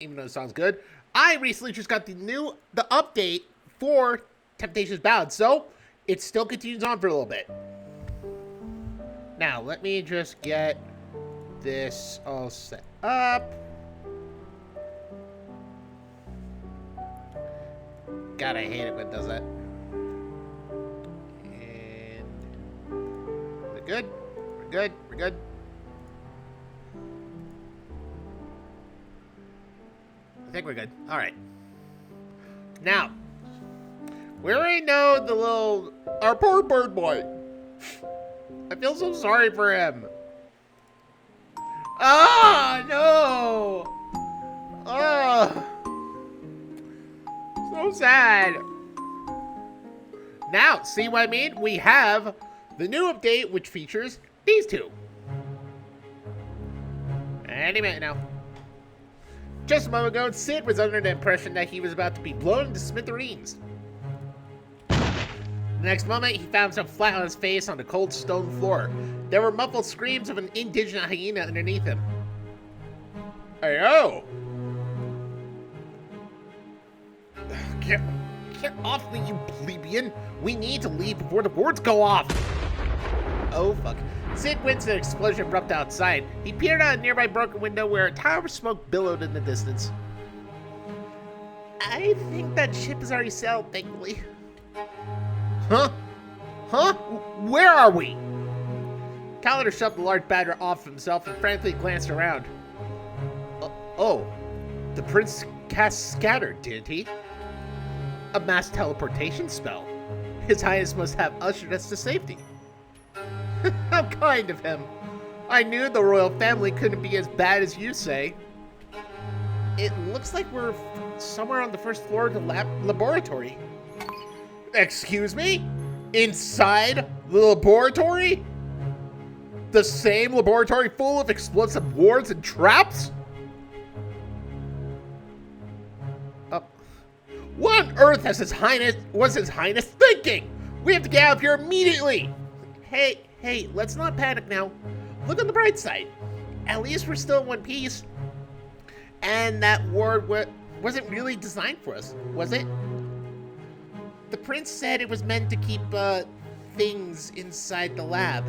even though it sounds good. I recently just got the update for Temptations Ballad, so it still continues on for a little bit. Now, let me just get this all set up. God, I hate it when it does that. And we're good. We're good. We're good. I think we're good. All right. Now, we already know our poor bird boy. I feel so sorry for him. Ah, no. Oh. So sad. Now, see what I mean? We have the new update, which features these two. Any minute now. Just a moment ago, Sid was under the impression that he was about to be blown into smithereens. The next moment, he found himself flat on his face on the cold stone floor. There were muffled screams of an indignant hyena underneath him. Hey-oh! Get off me, you plebeian! We need to leave before the boards go off! Oh, fuck. Sid winced at an explosion erupted outside. He peered out a nearby broken window where a tower of smoke billowed in the distance. I think that ship is already sailed, thankfully. Huh? Huh? Where are we? Calendar shoved the large badger off himself and frantically glanced around. Oh, the prince cast Scatter, didn't he? A mass teleportation spell. His Highness must have ushered us to safety. How kind of him. I knew the royal family couldn't be as bad as you say. It looks like we're somewhere on the first floor of the laboratory. Excuse me? Inside the laboratory? The same laboratory full of explosive wards and traps? What on earth was His Highness thinking? We have to get out of here immediately! Hey, let's not panic now. Look on the bright side. At least we're still in one piece. And that ward wasn't really designed for us, was it? The prince said it was meant to keep things inside the lab.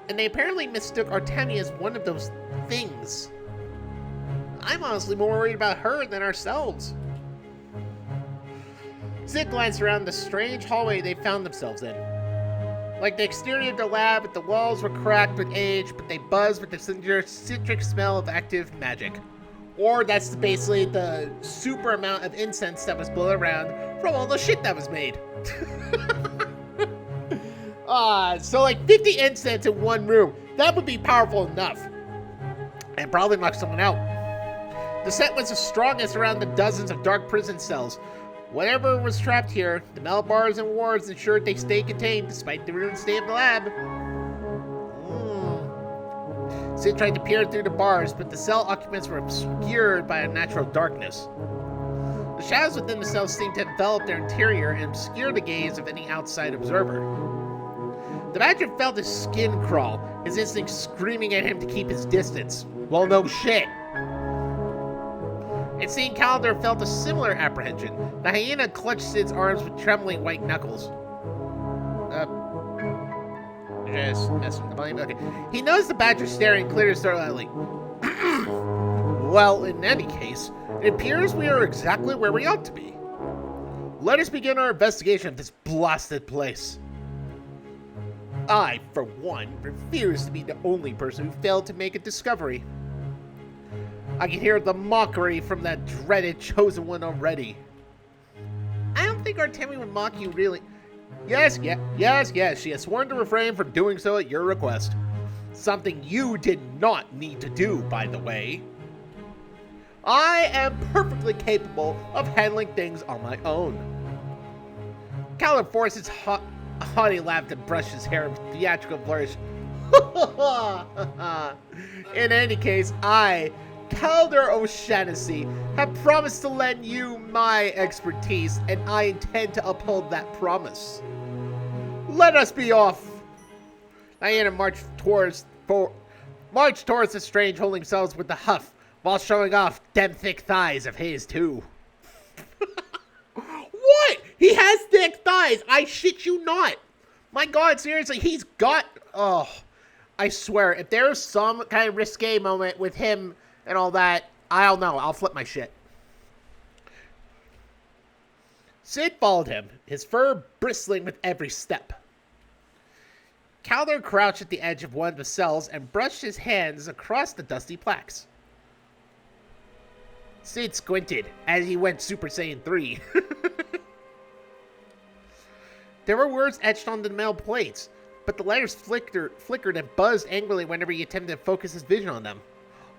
And they apparently mistook Artemia as one of those things. I'm honestly more worried about her than ourselves. Sid glanced around the strange hallway they found themselves in. Like the exterior of the lab, the walls were cracked with age, but they buzzed with the citric smell of active magic. Or that's basically the super amount of incense that was blown around from all the shit that was made. So like 50 incense in one room, that would be powerful enough. And probably knock someone out. The scent was the strongest around the dozens of dark prison cells. Whatever was trapped here, the metal bars and wards ensured they stayed contained despite the ruined state of the lab. Sid tried to peer through the bars, but the cell occupants were obscured by unnatural darkness. The shadows within the cells seemed to envelop their interior and obscure the gaze of any outside observer. The badger felt his skin crawl, his instincts screaming at him to keep his distance. Well, no shit. And seeing Calendar felt a similar apprehension. The hyena clutched Sid's arms with trembling white knuckles. Just messing with the volume. Okay. He noticed the badger staring, cleared his throat lightly. Well, in any case, it appears we are exactly where we ought to be. Let us begin our investigation of this blasted place. I, for one, refuse to be the only person who failed to make a discovery. I can hear the mockery from that dreaded chosen one already. I don't think Artemia would mock you, really. Yes, she has sworn to refrain from doing so at your request. Something you did not need to do, by the way. I am perfectly capable of handling things on my own. Caleb forced his haughty laugh to brush his hair with theatrical flourish. In any case, I, Calder O'Shaughnessy, have promised to lend you my expertise, and I intend to uphold that promise. Let us be off. Diana marched towards the strange, holding themselves with a huff, while showing off them thick thighs of his, too. What? He has thick thighs. I shit you not. My God, seriously, he's got... Oh, I swear, if there's some kind of risque moment with him and all that, I don't know. I'll flip my shit. Sid followed him, his fur bristling with every step. Calder crouched at the edge of one of the cells and brushed his hands across the dusty plaques. Sid squinted as he went Super Saiyan 3. There were words etched on the metal plates, but the letters flickered and buzzed angrily whenever he attempted to focus his vision on them.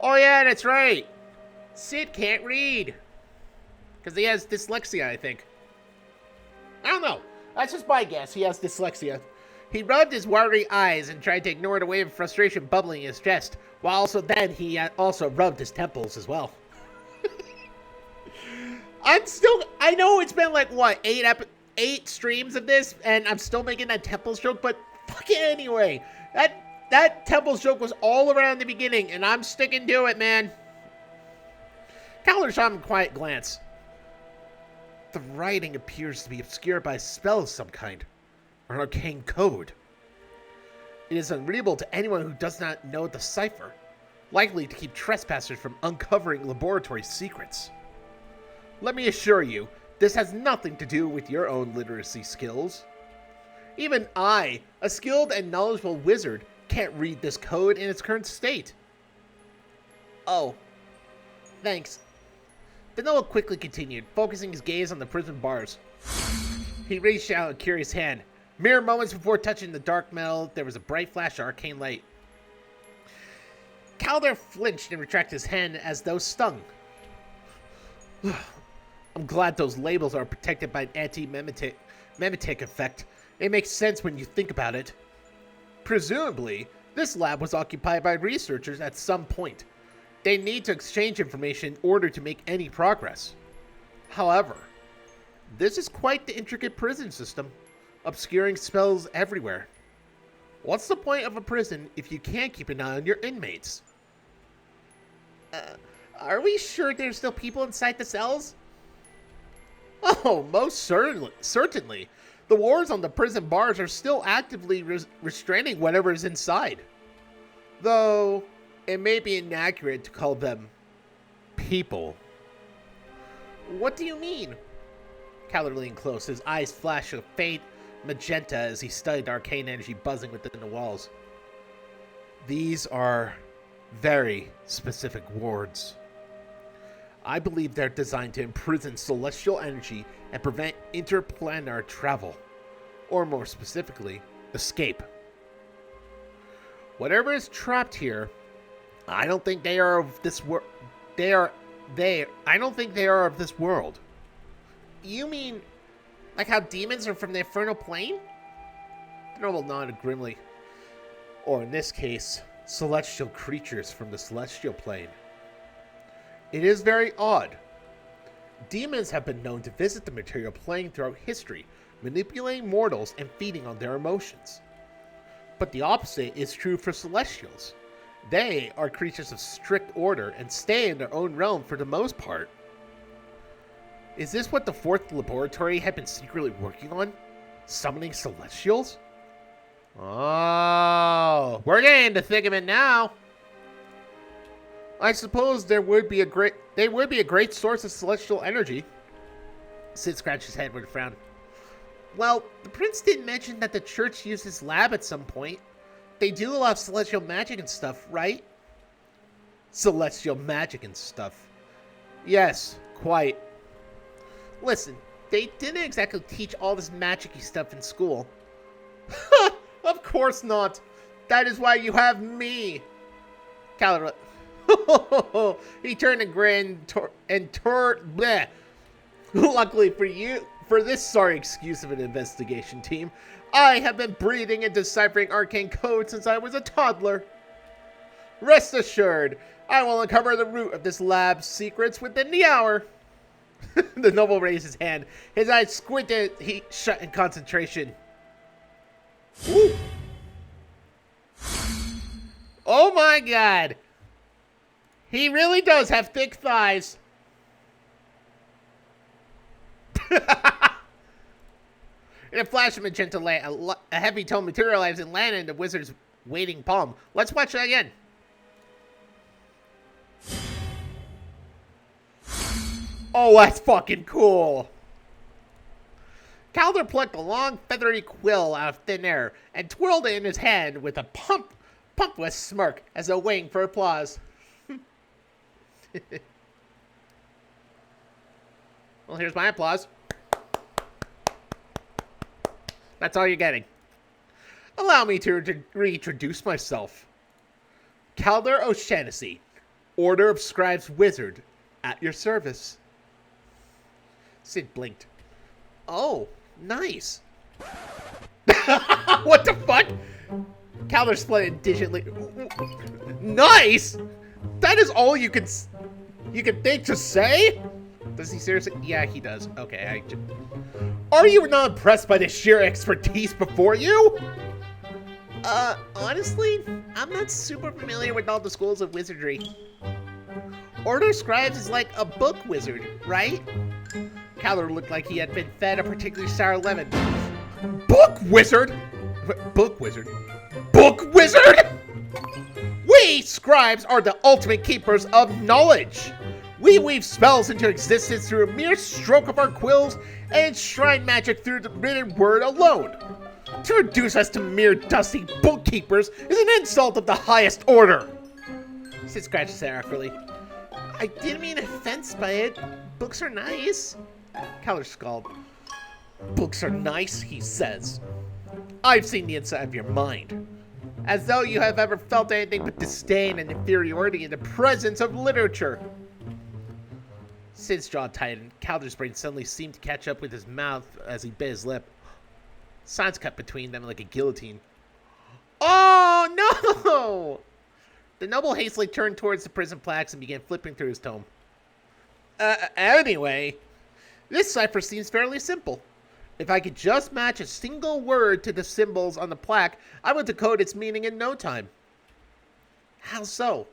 Oh yeah, that's right. Sid can't read. Because he has dyslexia, I think. I don't know. That's just my guess. He has dyslexia. He rubbed his watery eyes and tried to ignore the wave of frustration bubbling in his chest, while also then he also rubbed his temples as well. I know it's been like, what, 8 streams of this, and I'm still making that temples joke, but fuck it anyway. That temples joke was all around the beginning, and I'm sticking to it, man. Calder shot him a quiet glance. The writing appears to be obscured by a spell of some kind, or an arcane code. It is unreadable to anyone who does not know the cipher, likely to keep trespassers from uncovering laboratory secrets. Let me assure you, this has nothing to do with your own literacy skills. Even I, a skilled and knowledgeable wizard, can't read this code in its current state. Oh, thanks. The Noah quickly continued, focusing his gaze on the prison bars. He reached out a curious hand. Mere moments before touching the dark metal, there was a bright flash of arcane light. Calder flinched and retracted his hand as though stung. I'm glad those labels are protected by an anti-memetic effect. It makes sense when you think about it. Presumably, this lab was occupied by researchers at some point. They need to exchange information in order to make any progress. However, this is quite the intricate prison system, obscuring spells everywhere. What's the point of a prison if you can't keep an eye on your inmates? Are we sure there's still people inside the cells? Oh, most certainly. The wars on the prison bars are still actively restraining whatever is inside. Though, it may be inaccurate to call them people. What do you mean? Calder leaned close, his eyes flashed a faint magenta as he studied arcane energy buzzing within the walls. These are very specific wards. I believe they're designed to imprison celestial energy and prevent interplanar travel, or more specifically, escape. Whatever is trapped here, I don't think they are of this world. I don't think they are of this world. You mean, like how demons are from the infernal plane? The noble nodded grimly. Or in this case, celestial creatures from the celestial plane. It is very odd. Demons have been known to visit the material plane throughout history, manipulating mortals and feeding on their emotions. But the opposite is true for celestials. They are creatures of strict order and stay in their own realm for the most part. Is this what the fourth laboratory had been secretly working on? Summoning celestials? Oh, we're getting into thick of it now. I suppose they would be a great source of celestial energy. Sid scratched his head with a frown. Well, the prince did mention that the church used his lab at some point. They do allow celestial magic and stuff, right? Celestial magic and stuff. Yes, quite. Listen, they didn't exactly teach all this magic-y stuff in school. Of course not. That is why you have me. Calder. He turned and grinned bleh. Luckily for this sorry excuse of an investigation team, I have been breathing and deciphering arcane code since I was a toddler. Rest assured, I will uncover the root of this lab's secrets within the hour. The noble raised his hand. His eyes squinted, he shut in concentration. Ooh. Oh my God. He really does have thick thighs. In a flash of magenta light, a heavy tone materialized and landed in the wizard's waiting palm. Let's watch that again. Oh, that's fucking cool. Calder plucked a long, feathery quill out of thin air and twirled it in his hand with a pompous smirk as though waiting for applause. Well, here's my applause. That's all you're getting. Allow me to reintroduce myself. Calder O'Shaughnessy, Order of Scribes Wizard, at your service. Sid blinked. Oh, nice. What the fuck? Calder split indigently. Nice? That is all you can think to say? Does he seriously? Yeah, he does. Okay, Are you not impressed by the sheer expertise before you? Honestly, I'm not super familiar with all the schools of wizardry. Order of Scribes is like a book wizard, right? Calder looked like he had been fed a particularly sour lemon. Book wizard? Book wizard? Book wizard? We, scribes, are the ultimate keepers of knowledge. We weave spells into existence through a mere stroke of our quills and enshrine magic through the written word alone. To reduce us to mere dusty bookkeepers is an insult of the highest order. Sid scratched his head awkwardly. I didn't mean offense by it. Books are nice. Calder scowled. Books are nice, he says. I've seen the inside of your mind. As though you have ever felt anything but disdain and inferiority in the presence of literature. Sid's jaw tightened. Calder's brain suddenly seemed to catch up with his mouth as he bit his lip. Silence cut between them like a guillotine. Oh, no! The noble hastily turned towards the prison plaques and began flipping through his tome. Anyway, this cipher seems fairly simple. If I could just match a single word to the symbols on the plaque, I would decode its meaning in no time. How so?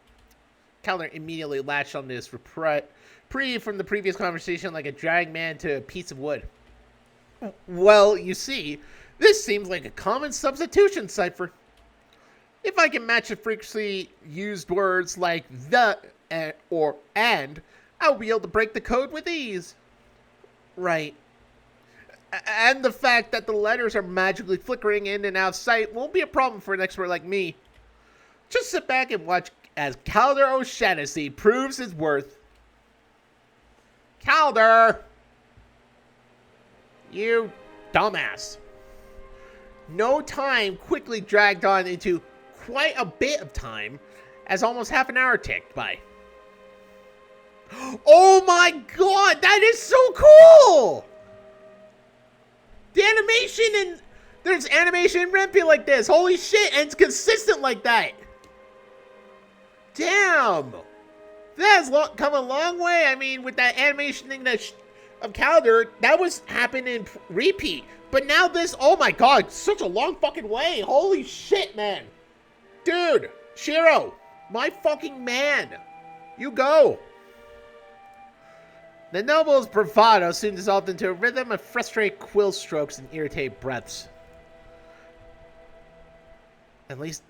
Calder immediately latched on this reprieve from the previous conversation like a dragged man to a piece of wood. Well, you see, this seems like a common substitution cipher. If I can match the frequently used words like the or and, I'll be able to break the code with ease. Right. And the fact that the letters are magically flickering in and out of sight won't be a problem for an expert like me. Just sit back and watch as Calder O'Shaughnessy proves his worth. Calder! You dumbass. No time quickly dragged on into quite a bit of time as almost half an hour ticked by. Oh my god, that is so cool! The animation and there's animation in Renpy like this. Holy shit, and it's consistent like that. Damn. That has come a long way. I mean, with that animation thing of Calder, that was happening in repeat. But now this, oh my god, such a long fucking way. Holy shit, man. Dude, Shiro, my fucking man. You go. The noble's bravado soon dissolved into a rhythm of frustrated quill strokes and irritated breaths. At least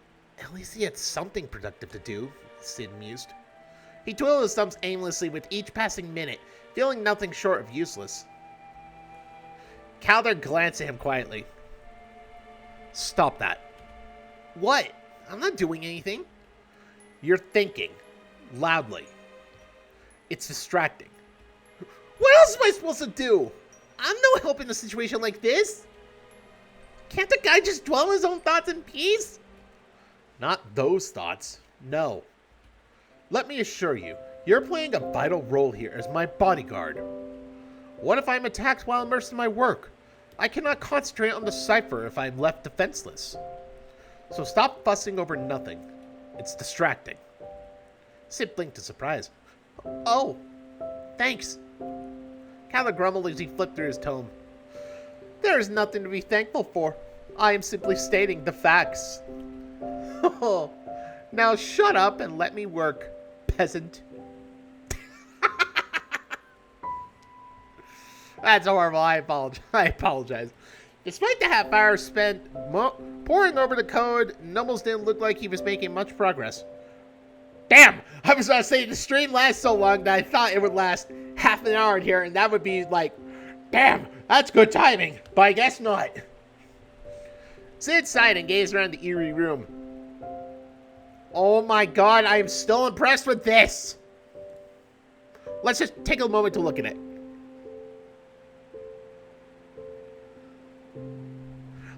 he had something productive to do, Sid mused. He twiddled his thumbs aimlessly with each passing minute, feeling nothing short of useless. Calder glanced at him quietly. Stop that. What? I'm not doing anything. You're thinking. Loudly. It's distracting. What else am I supposed to do? I'm no help in a situation like this. Can't the guy just dwell his own thoughts in peace? Not those thoughts. No. Let me assure you, you're playing a vital role here as my bodyguard. What if I'm attacked while immersed in my work? I cannot concentrate on the cipher if I'm left defenseless. So stop fussing over nothing. It's distracting. Sid blinked in surprise. Oh, thanks. Calder grumbled as he flipped through his tome. There is nothing to be thankful for. I am simply stating the facts. Now shut up and let me work, peasant. That's horrible. I apologize. Despite the half hour spent poring over the code, Nubbles didn't look like he was making much progress. Damn! I was gonna say the stream lasts so long that I thought it would last half an hour in here, and that would be like, damn, that's good timing. But I guess not. Sid sighed and gazed around the eerie room. Oh my god, I am still impressed with this. Let's just take a moment to look at it.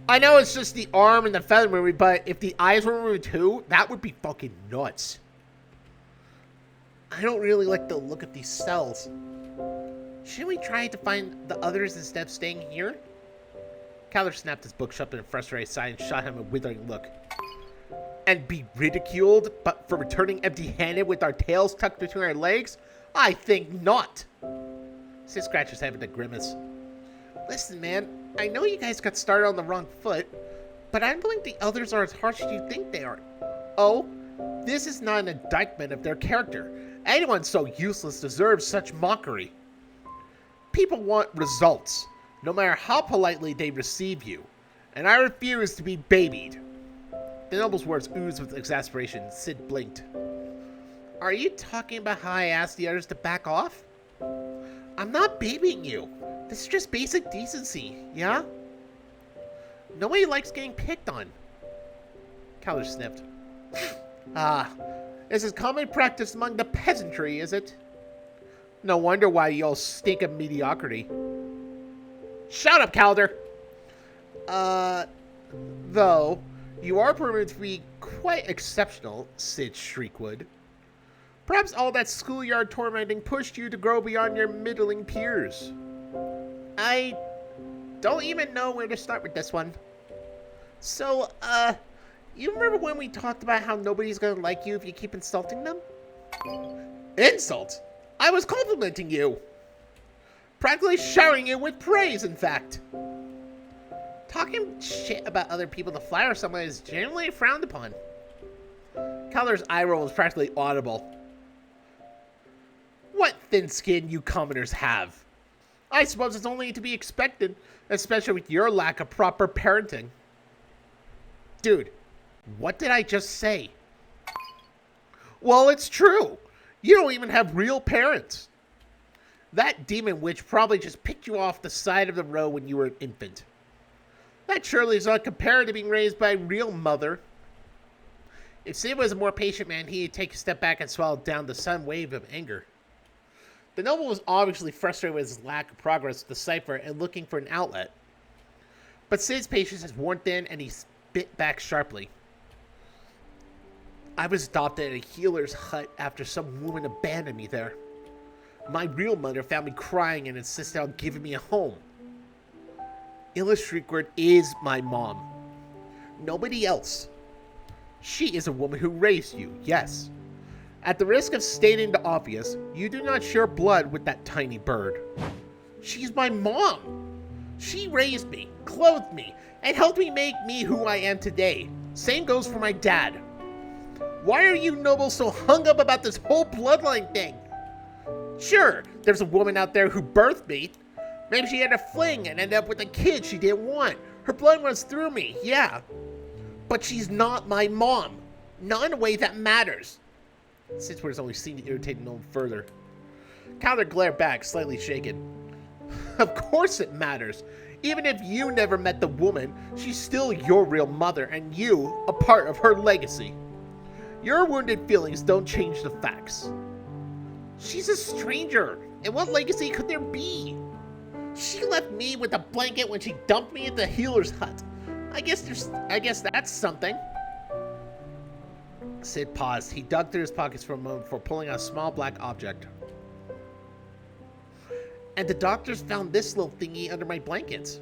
I know it's just the arm and the feather moving, but if the eyes were moving too, that would be fucking nuts. I don't really like the look of these cells. Shouldn't we try to find the others instead of staying here? Calder snapped his book shut in a frustrated sigh and shot him a withering look. And be ridiculed, but for returning empty-handed with our tails tucked between our legs? I think not. Sid scratched his head with a grimace. Listen, man, I know you guys got started on the wrong foot, but I don't think the others are as harsh as you think they are. Oh, this is not an indictment of their character. Anyone so useless deserves such mockery. People want results, no matter how politely they receive you, and I refuse to be babied. The noble's words oozed with exasperation. Sid blinked. Are you talking about how I asked the others to back off? I'm not babying you. This is just basic decency, yeah? Nobody likes getting picked on. Calder sniffed. This is common practice among the peasantry, is it? No wonder why you all stink of mediocrity. Shut up, Calder! Though, you are proven to be quite exceptional, Sid Shriekwood. Perhaps all that schoolyard tormenting pushed you to grow beyond your middling peers. I don't even know where to start with this one. So, you remember when we talked about how nobody's gonna like you if you keep insulting them? Insult? I was complimenting you. Practically showering you with praise, in fact. Talking shit about other people to flatter someone is generally frowned upon. Calder's eye roll was practically audible. What thin skin you commoners have. I suppose it's only to be expected, especially with your lack of proper parenting. Dude, what did I just say? Well, it's true. You don't even have real parents. That demon witch probably just picked you off the side of the road when you were an infant. That surely is not compared to being raised by a real mother. If Sid was a more patient man, he'd take a step back and swallow down the sudden wave of anger. The noble was obviously frustrated with his lack of progress with the cipher and looking for an outlet. But Sid's patience has worn thin and he spit back sharply. I was adopted at a healer's hut after some woman abandoned me there. My real mother found me crying and insisted on giving me a home. Illa Shriekward is my mom. Nobody else. She is a woman who raised you, yes. At the risk of stating the obvious, you do not share blood with that tiny bird. She's my mom. She raised me, clothed me, and helped me make me who I am today. Same goes for my dad. Why are you nobles so hung up about this whole bloodline thing? Sure, there's a woman out there who birthed me. Maybe she had a fling and ended up with a kid she didn't want. Her blood runs through me, yeah. But she's not my mom. Not in a way that matters. Sidsworth's only seemed to irritate no further. Calder glared back, slightly shaken. Of course it matters. Even if you never met the woman, she's still your real mother and you a part of her legacy. Your wounded feelings don't change the facts. She's a stranger, and what legacy could there be? She left me with a blanket when she dumped me at the healer's hut. I guess that's something. Sid paused. He dug through his pockets for a moment before pulling out a small black object. And the doctors found this little thingy under my blankets.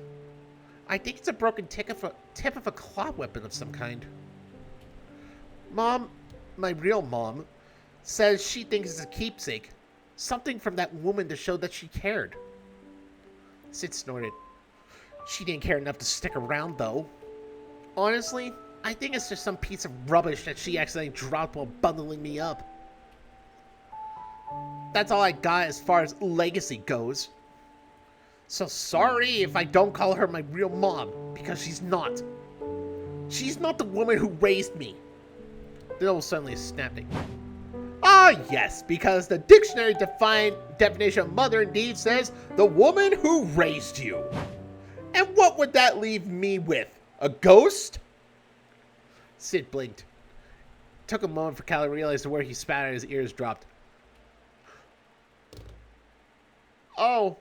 I think it's a broken tip of a claw weapon of some kind. Mom, my real mom, says she thinks it's a keepsake. Something from that woman to show that she cared. Sid snorted. She didn't care enough to stick around, though. Honestly, I think it's just some piece of rubbish that she accidentally dropped while bundling me up. That's all I got as far as legacy goes. So sorry if I don't call her my real mom, because she's not. She's not the woman who raised me. The noble suddenly is snapping. Ah, yes, because the dictionary definition of mother indeed says the woman who raised you. And what would that leave me with? A ghost? Sid blinked. It took a moment for Cal to realize where he spat and his ears dropped. Oh,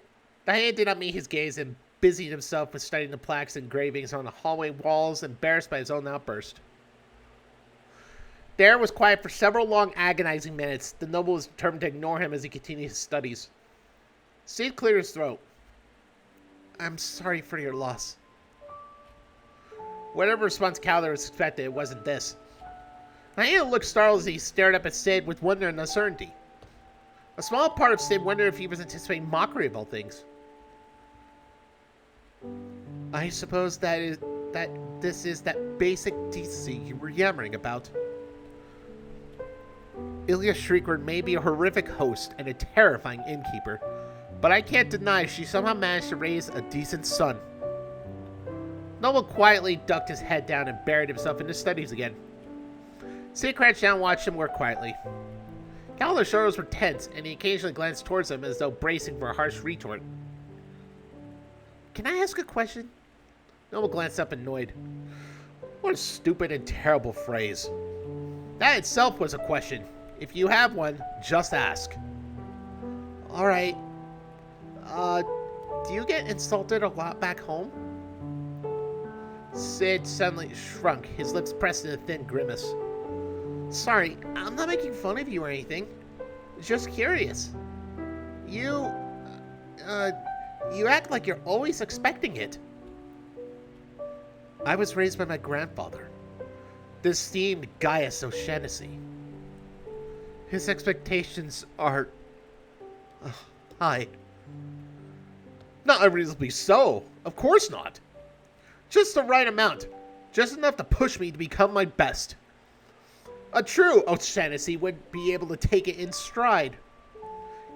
the hand did not meet his gaze and busied himself with studying the plaques and engravings on the hallway walls, embarrassed by his own outburst. The air was quiet for several long, agonizing minutes. The noble was determined to ignore him as he continued his studies. Sid cleared his throat. I'm sorry for your loss. Whatever response Calder was expected, it wasn't this. Naina looked startled as he stared up at Sid with wonder and uncertainty. A small part of Sid wondered if he was anticipating mockery of all things. I suppose this is that basic decency you were yammering about. Ilya Shriekward may be a horrific host and a terrifying innkeeper, but I can't deny she somehow managed to raise a decent son. Noble quietly ducked his head down and buried himself in his studies again. Sid crouched down and watched him work quietly. Calder's shoulders were tense, and he occasionally glanced towards him as though bracing for a harsh retort. Can I ask a question? Noble glanced up annoyed. What a stupid and terrible phrase. That itself was a question. If you have one, just ask. Alright. Do you get insulted a lot back home? Sid suddenly shrunk, his lips pressed in a thin grimace. Sorry, I'm not making fun of you or anything. Just curious. You act like you're always expecting it. I was raised by my grandfather, the esteemed Gaius O'Shaughnessy. His expectations are high. Not unreasonably so. Of course not. Just the right amount. Just enough to push me to become my best. A true O'Shaughnessy would be able to take it in stride.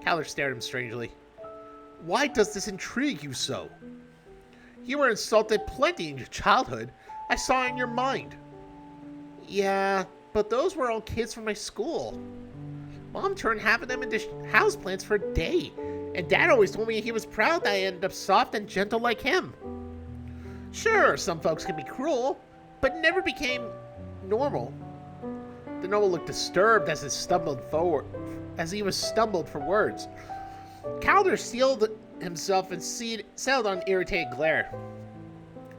Calder stared at him strangely. Why does this intrigue you so? You were insulted plenty in your childhood. I saw it in your mind. Yeah, but those were all kids from my school. Mom turned half of them into houseplants for a day, and Dad always told me he was proud that I ended up soft and gentle like him. Sure, some folks can be cruel, but never became normal. The noble looked disturbed as he stumbled for words. Calder sealed himself and settled on irritated glare.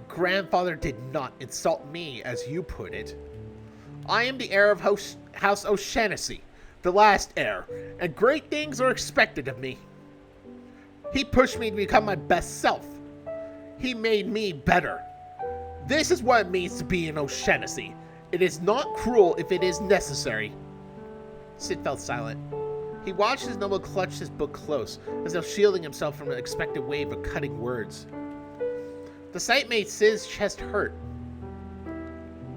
Grandfather did not insult me, as you put it. I am the heir of House O'Shaughnessy, the last heir, and great things are expected of me. He pushed me to become my best self. He made me better. This is what it means to be an O'Shaughnessy. It is not cruel if it is necessary. Sid fell silent. He watched his noble clutch his book close, as though shielding himself from an expected wave of cutting words. The sight made Sid's chest hurt.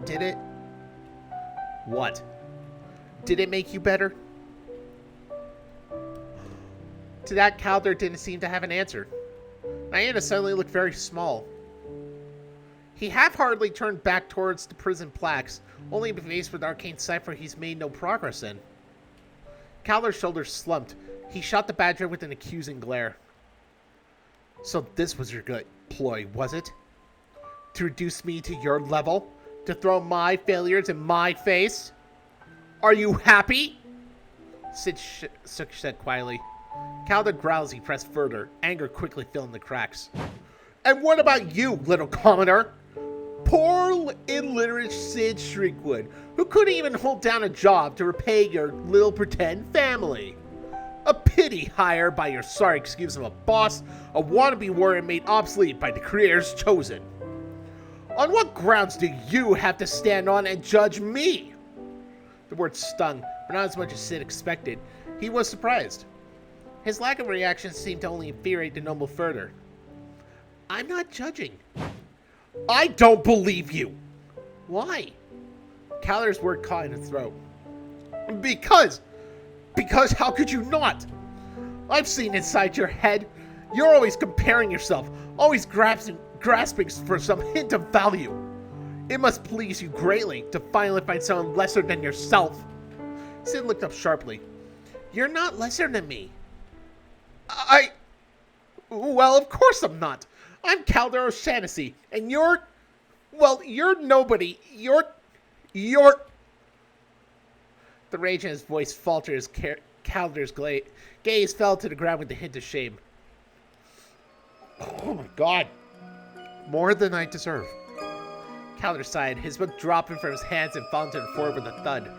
Did it? What? Did it make you better? To that, Calder didn't seem to have an answer. Naina suddenly looked very small. He half-heartedly turned back towards the prison plaques, only to be faced with arcane cipher he's made no progress in. Calder's shoulders slumped. He shot the badger with an accusing glare. So this was your good ploy, was it? To reduce me to your level? To throw my failures in my face? Are you happy? Sid said quietly. Calder growled as he pressed further, anger quickly filling the cracks. And what about you, little commoner? Poor illiterate Sid Shriekwood, who couldn't even hold down a job to repay your little pretend family. A pity hire by your sorry excuse of a boss, a wannabe warrior made obsolete by the careers chosen. On what grounds do you have to stand on and judge me? The word stung, but not as much as Sid expected. He was surprised. His lack of reaction seemed to only infuriate the noble further. I'm not judging. I don't believe you. Why? Calder's word caught in his throat. Because how could you not? I've seen inside your head. You're always comparing yourself, always grasping for some hint of value. It must please you greatly to finally find someone lesser than yourself. Sid looked up sharply. You're not lesser than me. Well, of course I'm not. I'm Calder O'Shaughnessy, and you're nobody. You're... The rage in his voice faltered as Calder's gaze fell to the ground with a hint of shame. Oh my god. More than I deserve. Calder sighed, his book dropping from his hands and falling to the floor with a thud.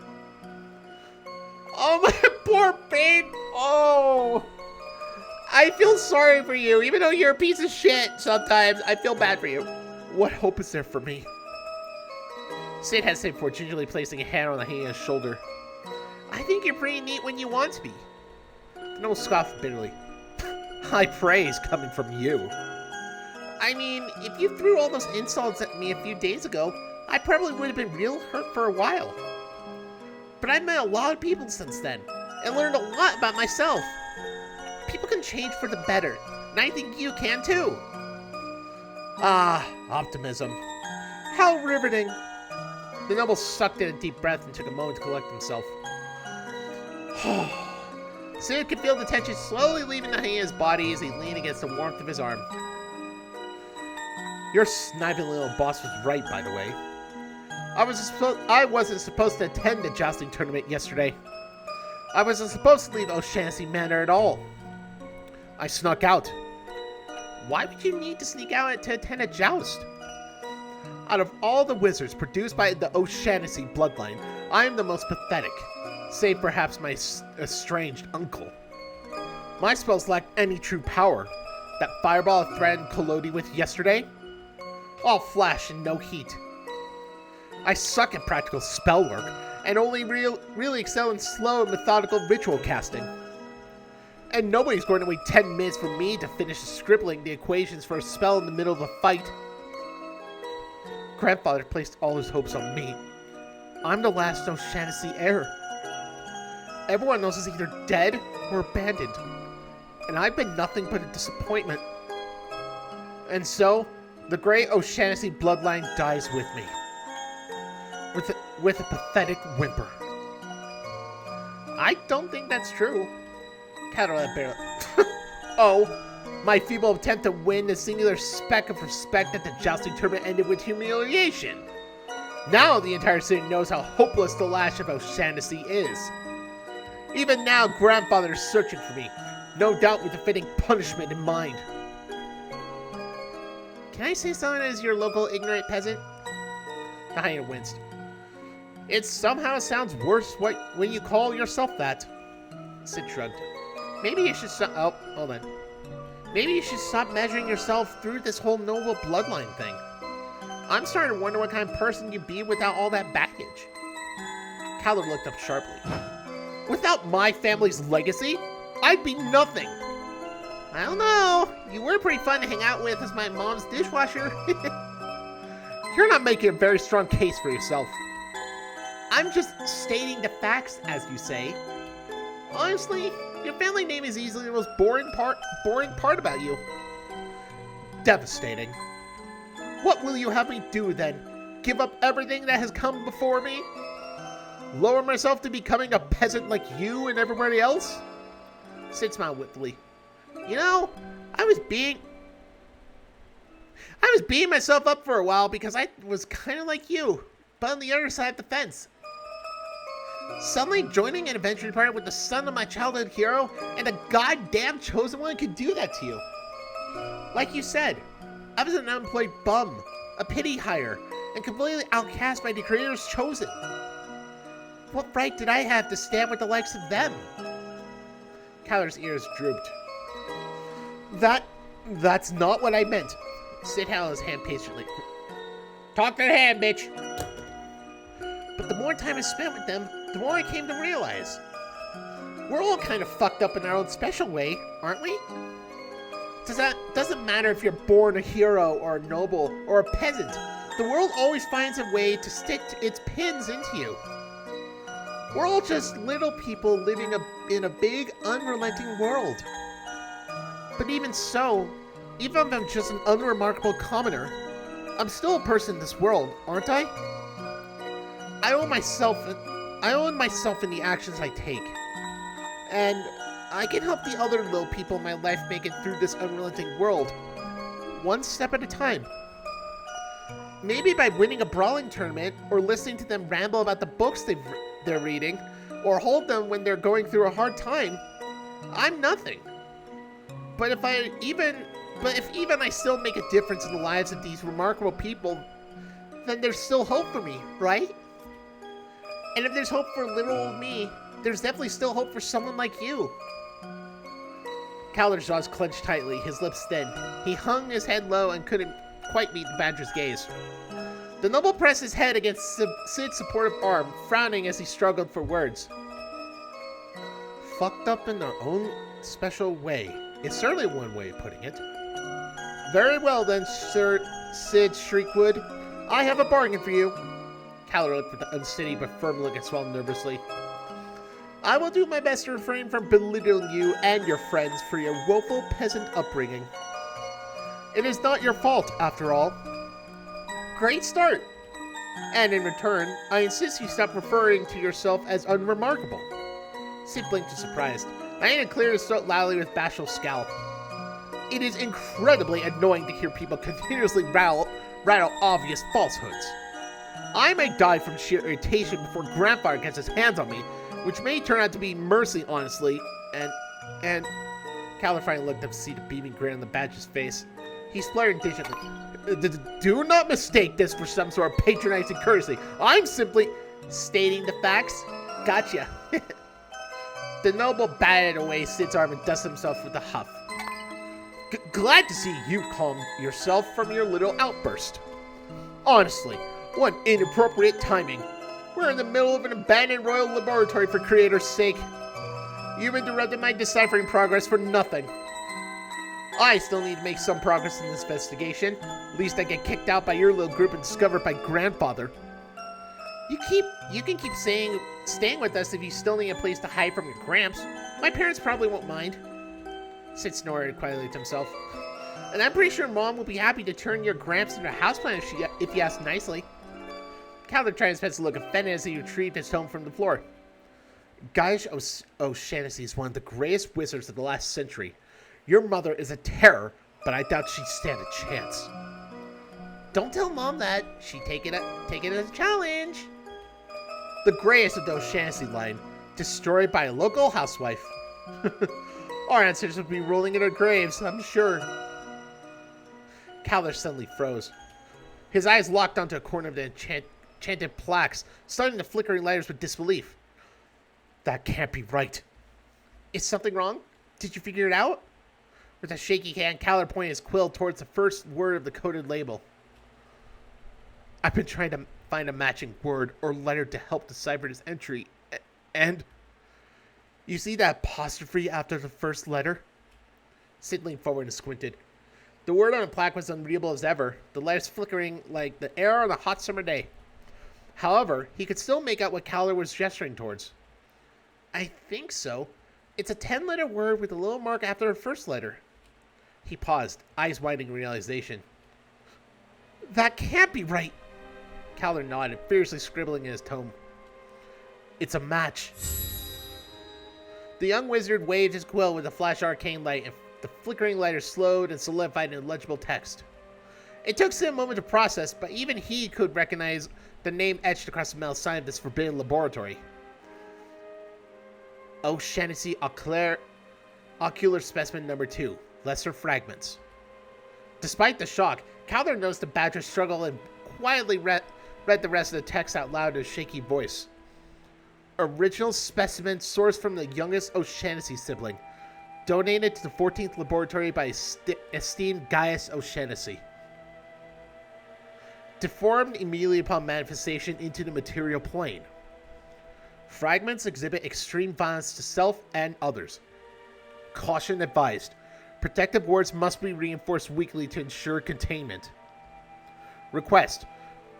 Oh, my poor babe. Oh. I feel sorry for you. Even though you're a piece of shit sometimes, I feel bad for you. What hope is there for me? Sid hesitated before gingerly placing a hand on the hyena's shoulder. I think you're pretty neat when you want to be. The noble scoffed bitterly. High praise coming from you. I mean, if you threw all those insults at me a few days ago, I probably would have been real hurt for a while. But I've met a lot of people since then, and learned a lot about myself. People can change for the better, and I think you can too. Ah, optimism. How riveting. The noble sucked in a deep breath and took a moment to collect himself. Sid could feel the tension slowly leaving the hyena's body as he leaned against the warmth of his arm. Your snively little boss was right, by the way. I wasn't supposed to attend the jousting tournament yesterday. I wasn't supposed to leave O'Shaughnessy Manor at all. I snuck out. Why would you need to sneak out to attend a joust? Out of all the wizards produced by the O'Shaughnessy bloodline, I am the most pathetic, save perhaps my estranged uncle. My spells lack any true power. That fireball I threatened Collodi with yesterday? All flash and no heat. I suck at practical spell work, and only really excel in slow and methodical ritual casting. And nobody's going to wait 10 minutes for me to finish scribbling the equations for a spell in the middle of a fight. Grandfather placed all his hopes on me. I'm the last O'Shaughnessy heir. Everyone else is either dead or abandoned, and I've been nothing but a disappointment. And so, the great O'Shaughnessy bloodline dies with me. With a pathetic whimper. I don't think that's true. Cadillac barely. Oh, my feeble attempt to win the singular speck of respect at the jousting tournament ended with humiliation. Now the entire city knows how hopeless the lash of O'Shaughnessy is. Even now, Grandfather is searching for me, no doubt with a fitting punishment in mind. Can I say something as your local ignorant peasant? The hyena winced. It somehow sounds worse when you call yourself that. Sid shrugged. Maybe you should stop. Oh, hold on. Maybe you should stop measuring yourself through this whole noble bloodline thing. I'm starting to wonder what kind of person you'd be without all that baggage. Calder looked up sharply. Without my family's legacy, I'd be nothing. I don't know. You were pretty fun to hang out with as my mom's dishwasher. You're not making a very strong case for yourself. I'm just stating the facts, as you say. Honestly, your family name is easily the most boring part about you. Devastating. What will you have me do then? Give up everything that has come before me? Lower myself to becoming a peasant like you and everybody else? Sid smiled wistfully. You know, I was beating myself up for a while because I was kind of like you, but on the other side of the fence. Suddenly joining an adventure party with the son of my childhood hero and a goddamn chosen one could do that to you. Like you said, I was an unemployed bum, a pity hire, and completely outcast by the creator's chosen. What right did I have to stand with the likes of them? Calder's ears drooped. That's not what I meant. Sid held his hand patiently. Talk to the hand, bitch. But the more time I spent with them, the more I came to realize. We're all kind of fucked up in our own special way, aren't we? Doesn't matter if you're born a hero or a noble or a peasant. The world always finds a way to stick its pins into you. We're all just little people living in a big, unrelenting world. But even so, even if I'm just an unremarkable commoner, I'm still a person in this world, aren't I? I own myself in the actions I take. And I can help the other little people in my life make it through this unrelenting world, one step at a time. Maybe by winning a brawling tournament, or listening to them ramble about the books they're reading, or hold them when they're going through a hard time, I'm nothing. But if even I still make a difference in the lives of these remarkable people, then there's still hope for me, right? And if there's hope for little old me, there's definitely still hope for someone like you. Calder's jaws clenched tightly, his lips thin. He hung his head low and couldn't quite meet the badger's gaze. The noble pressed his head against Sid's supportive arm, frowning as he struggled for words. Fucked up in their own special way. It's certainly one way of putting it. Very well then, Sir Sid Shriekwood. I have a bargain for you. Calder looked with an unsteady but firm look and swallowed nervously. I will do my best to refrain from belittling you and your friends for your woeful peasant upbringing. It is not your fault, after all. Great start. And in return, I insist you stop referring to yourself as unremarkable. Sid blinked in surprise. Diana cleared his throat loudly with bashful scowl. It is incredibly annoying to hear people continuously rattle obvious falsehoods. I may die from sheer irritation before Grandfather gets his hands on me, which may turn out to be mercy, honestly, and Calder finally looked up to see the beaming grin on the badger's face. He spluttered indignantly. Do not mistake this for some sort of patronizing courtesy. I'm simply stating the facts. Gotcha. The noble batted away Sid's arm and dusted himself with a huff. Glad to see you calm yourself from your little outburst. Honestly, what inappropriate timing. We're in the middle of an abandoned royal laboratory for creator's sake. You've interrupted my deciphering progress for nothing. I still need to make some progress in this investigation. At least I get kicked out by your little group and discovered by Grandfather. You can keep staying with us if you still need a place to hide from your Gramps. My parents probably won't mind. Sid snorted quietly to himself. And I'm pretty sure Mom will be happy to turn your Gramps into a houseplant if you ask nicely. Calder tried his best to look offended as he retrieved his tome from the floor. Gaish O'Shaughnessy is one of the greatest wizards of the last century. Your mother is a terror, but I doubt she'd stand a chance. Don't tell Mom that. She'd take it as a challenge. The greatest of the O'Shaughnessy line, destroyed by a local housewife. Our ancestors would be rolling in our graves, I'm sure. Calder suddenly froze. His eyes locked onto a corner of the enchanted plaques, studying the flickering letters with disbelief. That can't be right. Is something wrong? Did you figure it out? With a shaky hand, Calder pointed his quill towards the first word of the coded label. I've been trying to find a matching word or letter to help decipher this entry, and... You see that apostrophe after the first letter? Sid leaned forward and squinted. The word on the plaque was unreadable as ever, the letters flickering like the air on a hot summer day. However, he could still make out what Calder was gesturing towards. I think so. It's a 10-letter word with a little mark after the first letter. He paused, eyes widening in realization. That can't be right. Calder nodded, fiercely scribbling in his tome. It's a match. The young wizard waved his quill with a flash arcane light, and the flickering letters slowed and solidified in legible text. It took Sid a moment to process, but even he could recognize the name etched across the metal sign of this forbidden laboratory. O'Shaughnessy Ocular Specimen Number 2, Lesser Fragments. Despite the shock, Calder noticed the badger struggle and quietly read the rest of the text out loud in a shaky voice. Original specimen sourced from the youngest O'Shaughnessy sibling. Donated to the 14th laboratory by esteemed Gaius O'Shaughnessy. Deformed immediately upon manifestation into the material plane. Fragments exhibit extreme violence to self and others. Caution advised. Protective wards must be reinforced weekly to ensure containment. Request.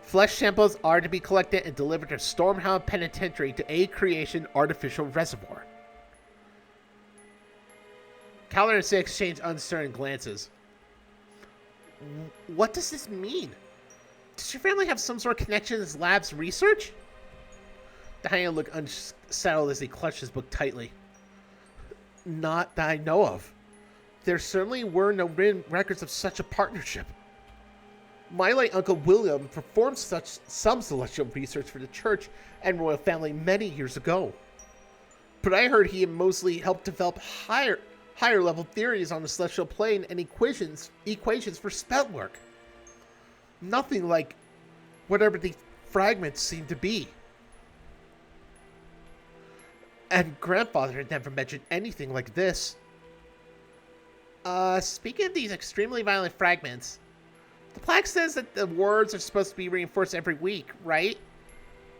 Flesh samples are to be collected and delivered to Stormhound Penitentiary to aid creation artificial reservoir. Calder and Sid exchange uncertain glances. What does this mean? Does your family have some sort of connection to this lab's research? The hyena looked unsettled as he clutched his book tightly. Not that I know of. There certainly were no written records of such a partnership. My late Uncle William performed some celestial research for the church and royal family many years ago. But I heard he mostly helped develop higher level theories on the celestial plane and equations for spell work. Nothing like whatever the fragments seem to be. And grandfather had never mentioned anything like this. Speaking of these extremely violent fragments, the plaque says that the wards are supposed to be reinforced every week, right?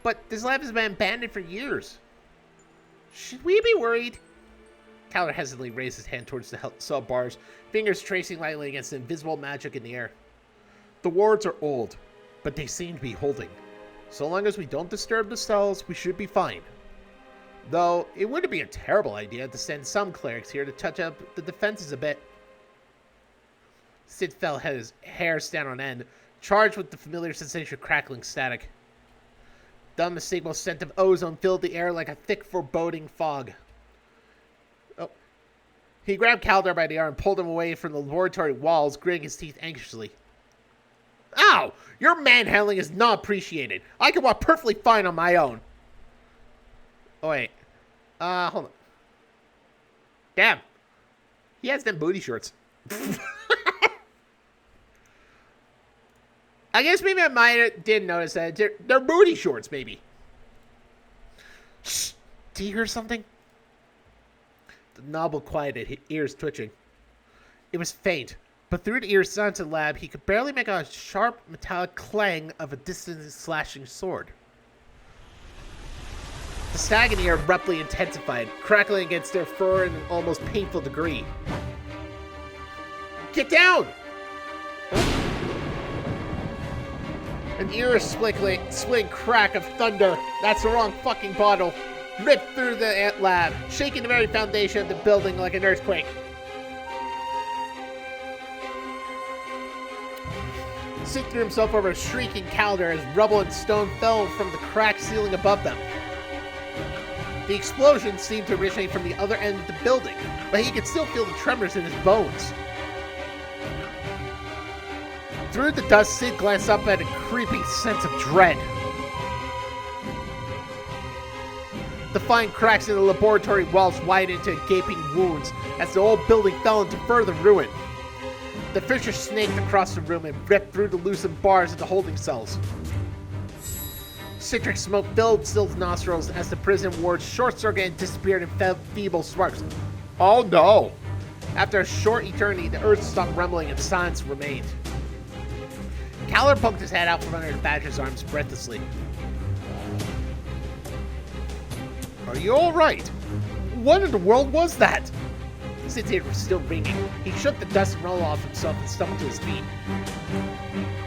But this lab has been abandoned for years. Should we be worried? Calder hesitantly raised his hand towards the cell bars, fingers tracing lightly against the invisible magic in the air. The wards are old, but they seem to be holding. So long as we don't disturb the cells, we should be fine. Though, it wouldn't be a terrible idea to send some clerics here to touch up the defenses a bit. Sid felt his hair stand on end, charged with the familiar sensation of crackling static. The unmistakable scent of ozone filled the air like a thick, foreboding fog. Oh. He grabbed Calder by the arm and pulled him away from the laboratory walls, gritting his teeth anxiously. Ow! Your manhandling is not appreciated. I can walk perfectly fine on my own. Oh, wait. Hold on. Damn. He has them booty shorts. I guess maybe I did notice that. They're booty shorts, maybe. Shh. Do you hear something? The noble quieted, his ears twitching. It was faint, but through the ear sounds of the lab, he could barely make out a sharp metallic clang of a distant slashing sword. The stag in the air abruptly intensified, crackling against their fur in an almost painful degree. Get down! An ear-splitting crack of thunder, that's the wrong fucking bottle, ripped through the ant lab, shaking the very foundation of the building like an earthquake. Sid threw himself over a shrieking Calder as rubble and stone fell from the cracked ceiling above them. The explosion seemed to originate from the other end of the building, but he could still feel the tremors in his bones. Through the dust, Sid glanced up at a creeping sense of dread. The fine cracks in the laboratory walls widened into gaping wounds as the old building fell into further ruin. The fissure snaked across the room and ripped through the loosened bars of the holding cells. Citric smoke filled Sid's nostrils as the prison ward's short circuit and disappeared in feeble sparks. Oh no! After a short eternity, the earth stopped rumbling and silence remained. Calder poked his head out from under the Badger's arms breathlessly. Are you alright? What in the world was that? Sid's ear was still ringing. He shook the dust and rolled off himself and stumbled to his feet.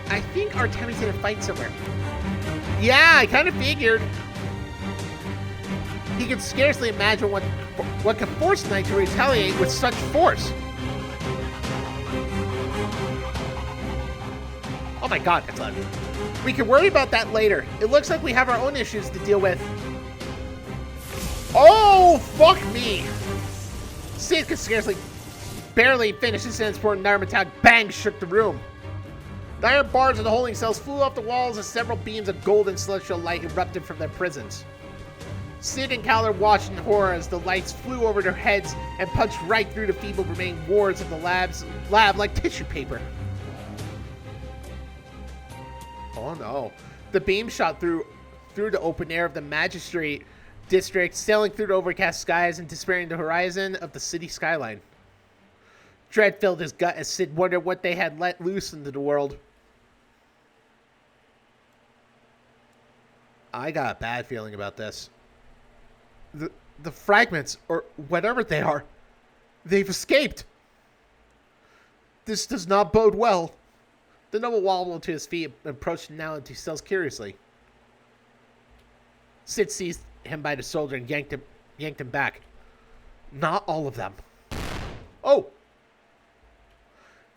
I think Artemi's in a fight somewhere. Yeah, I kind of figured. He could scarcely imagine what could force the knight to retaliate with such force. Oh my god, that's loud. We can worry about that later. It looks like we have our own issues to deal with. Oh, fuck me. Sid could barely finish his sentence before an iron metallic bang shook the room. The iron bars of the holding cells flew off the walls as several beams of golden celestial light erupted from their prisons. Sid and Calder watched in horror as the lights flew over their heads and punched right through the feeble remaining wards of the lab like tissue paper. Oh no. The beam shot through the open air of the magistrate district, sailing through the overcast skies and disappearing the horizon of the city skyline. Dread filled his gut as Sid wondered what they had let loose into the world. I got a bad feeling about this. The fragments, or whatever they are, they've escaped. This does not bode well. The noble wobbled to his feet and approached the now empty cells curiously. Sid seized him by the shoulder and yanked him back. Not all of them. Oh!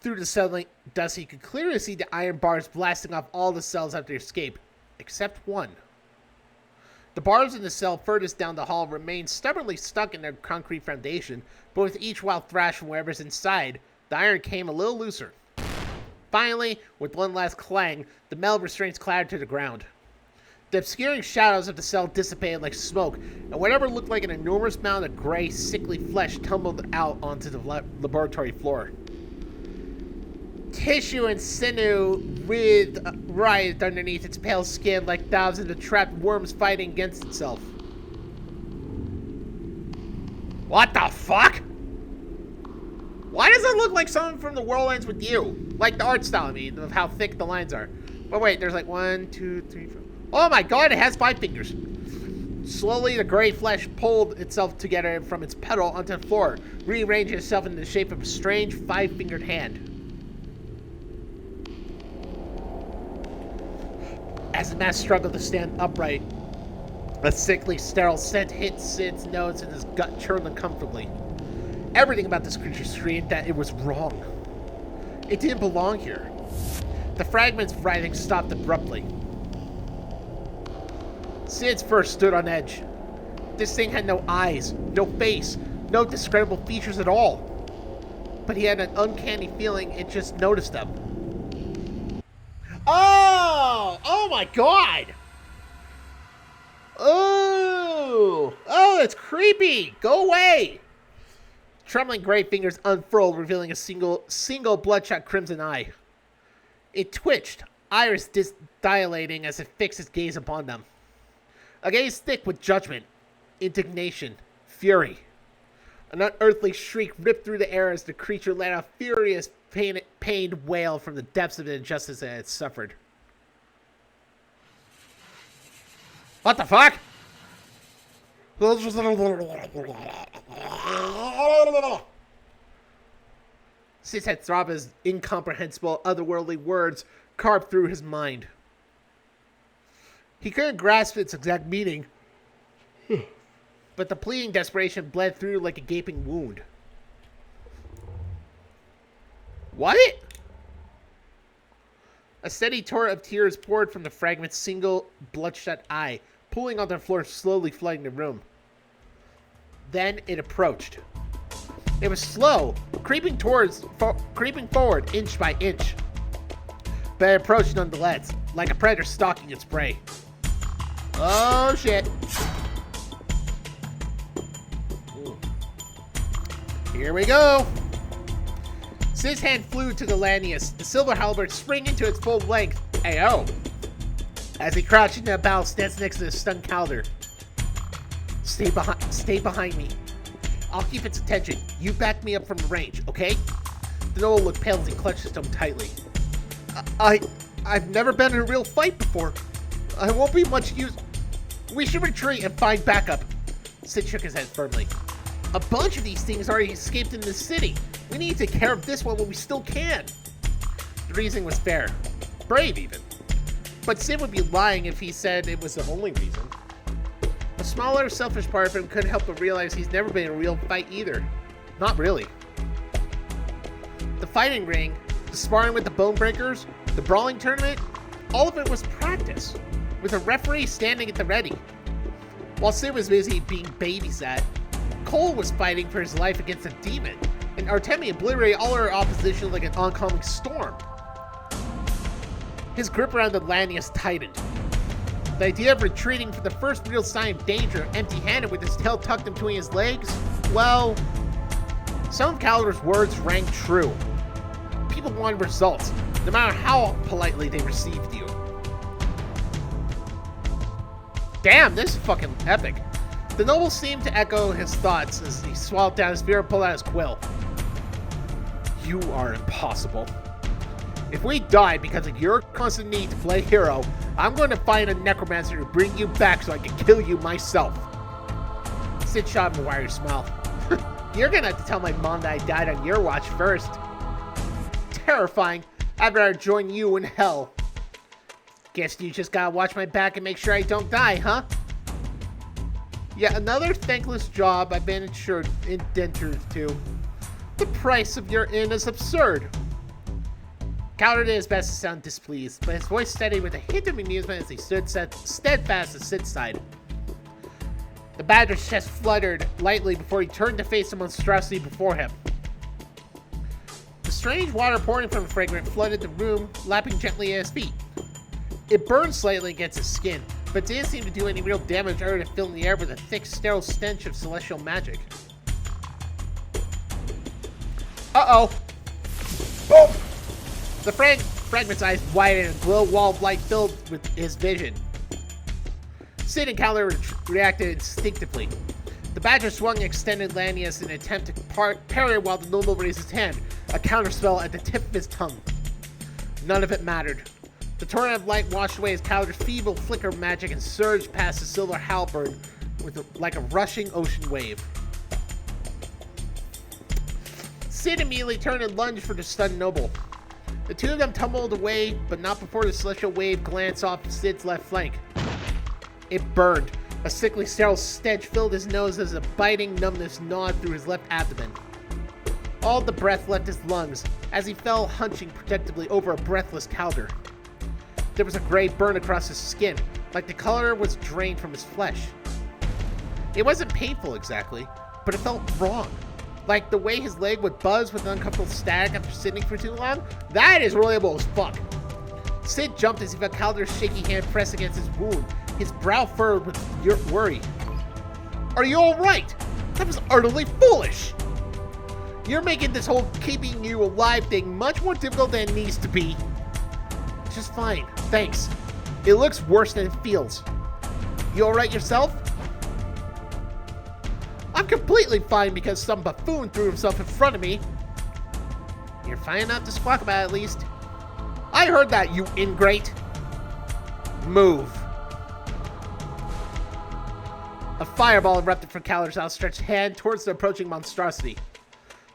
Through the settling dust, he could clearly see the iron bars blasting off all the cells after escape, except one. The bars in the cell furthest down the hall remained stubbornly stuck in their concrete foundation, but with each wild thrash from wherever's inside, the iron came a little looser. Finally, with one last clang, the metal restraints clattered to the ground. The obscuring shadows of the cell dissipated like smoke, and whatever looked like an enormous mound of gray, sickly flesh tumbled out onto the laboratory floor. Tissue and sinew writhed underneath its pale skin like thousands of trapped worms fighting against itself. What the fuck? Why does it look like someone from The World Ends With You? Like the art style, I mean, of how thick the lines are. But wait, there's like 1, 2, 3, 4... Oh my god, it has 5 fingers! Slowly, the gray flesh pulled itself together from its pedal onto the floor, rearranging itself in the shape of a strange 5-fingered hand. As the mask struggled to stand upright, a sickly, sterile scent hit Sid's nose and his gut churned uncomfortably. Everything about this creature screamed that it was wrong. It didn't belong here. The fragments of writhing stopped abruptly. Sid first stood on edge. This thing had no eyes, no face, no describable features at all. But he had an uncanny feeling it just noticed them. Oh! Oh my god! Oh! Oh, it's creepy! Go away! Trembling gray fingers unfurled, revealing a single bloodshot crimson eye. It twitched, iris dilating as it fixed its gaze upon them. A gaze thick with judgment, indignation, fury. An unearthly shriek ripped through the air as the creature let out a furious, pained wail from the depths of the injustice it had suffered. What the fuck? Sid had throbbed as incomprehensible, otherworldly words carved through his mind. He couldn't grasp its exact meaning, but the pleading desperation bled through like a gaping wound. What? A steady torrent of tears poured from the fragment's single bloodshot eye, pooling on the floor, slowly flooding the room. Then it approached. It was slow, creeping forward inch by inch. But it approached nonetheless, like a predator stalking its prey. Oh shit. Here we go. Sid's hand flew to the lanius, the silver halberd springing to its full length. Ayo! As he crouched into a battle stance next to the stunned Calder. Stay behind me. I'll keep its attention. You back me up from the range, okay? The noble looked pale as he clutched his stone tightly. I've never been in a real fight before. I won't be much use. We should retreat and find backup. Sid shook his head firmly. A bunch of these things already escaped in the city. We need to take care of this one while we still can. The reasoning was fair. Brave, even. But Sid would be lying if he said it was the only reason. A smaller, selfish part of him couldn't help but realize he's never been in a real fight either. Not really. The fighting ring, the sparring with the bone breakers, the brawling tournament, all of it was practice, with a referee standing at the ready. While Sid was busy being babysat, Cole was fighting for his life against a demon, and Artemi obliterated all her opposition like an oncoming storm. His grip around the lanius tightened. The idea of retreating from the first real sign of danger, empty-handed with his tail tucked in between his legs, well, some of Calder's words rang true. People wanted results, no matter how politely they received you. Damn, this is fucking epic. The noble seemed to echo his thoughts as he swallowed down his beer and pulled out his quill. You are impossible. If we die because of your constant need to play hero, I'm going to find a necromancer to bring you back so I can kill you myself. Sid shot him a wiry smile. You're going to have to tell my mom that I died on your watch first. Terrifying. I'd rather join you in hell. Guess you just gotta watch my back and make sure I don't die, huh? Yet another thankless job I've been indentured to. The price of your inn is absurd. Cowler did his best to sound displeased, but his voice steadied with a hint of amusement as he stood steadfast at Sid's side. The badger's chest fluttered lightly before he turned to face the monstrosity before him. The strange water pouring from the fragment flooded the room, lapping gently at his feet. It burned slightly against his skin, but didn't seem to do any real damage other than filling the air with a thick, sterile stench of celestial magic. Uh-oh! Boom! The fragment's eyes widened and a glow wall of light filled with his vision. Sid and Cowler reacted instinctively. The badger swung and extended Lanius in an attempt to parry while the noble raised his hand, a counterspell at the tip of his tongue. None of it mattered. The torrent of light washed away his Cowler's feeble flicker of magic and surged past the silver halberd like a rushing ocean wave. Sid immediately turned and lunged for the stunned noble. The two of them tumbled away, but not before the celestial wave glanced off Sid's left flank. It burned. A sickly, sterile stench filled his nose as a biting numbness gnawed through his left abdomen. All the breath left his lungs as he fell hunching protectively over a breathless Cowler. There was a gray burn across his skin, like the color was drained from his flesh. It wasn't painful exactly, but it felt wrong. Like the way his leg would buzz with an uncomfortable static after sitting for too long. That is relatable as fuck. Sid jumped as he felt Cowler's shaky hand press against his wound, his brow furrowed with worry. Are you alright? That was utterly foolish! You're making this whole keeping you alive thing much more difficult than it needs to be. Just fine, thanks. It looks worse than it feels. You alright yourself? I'm completely fine because some buffoon threw himself in front of me. You're fine enough to squawk about it, at least. I heard that, you ingrate. Move. A fireball erupted from Cowler's outstretched hand towards the approaching monstrosity.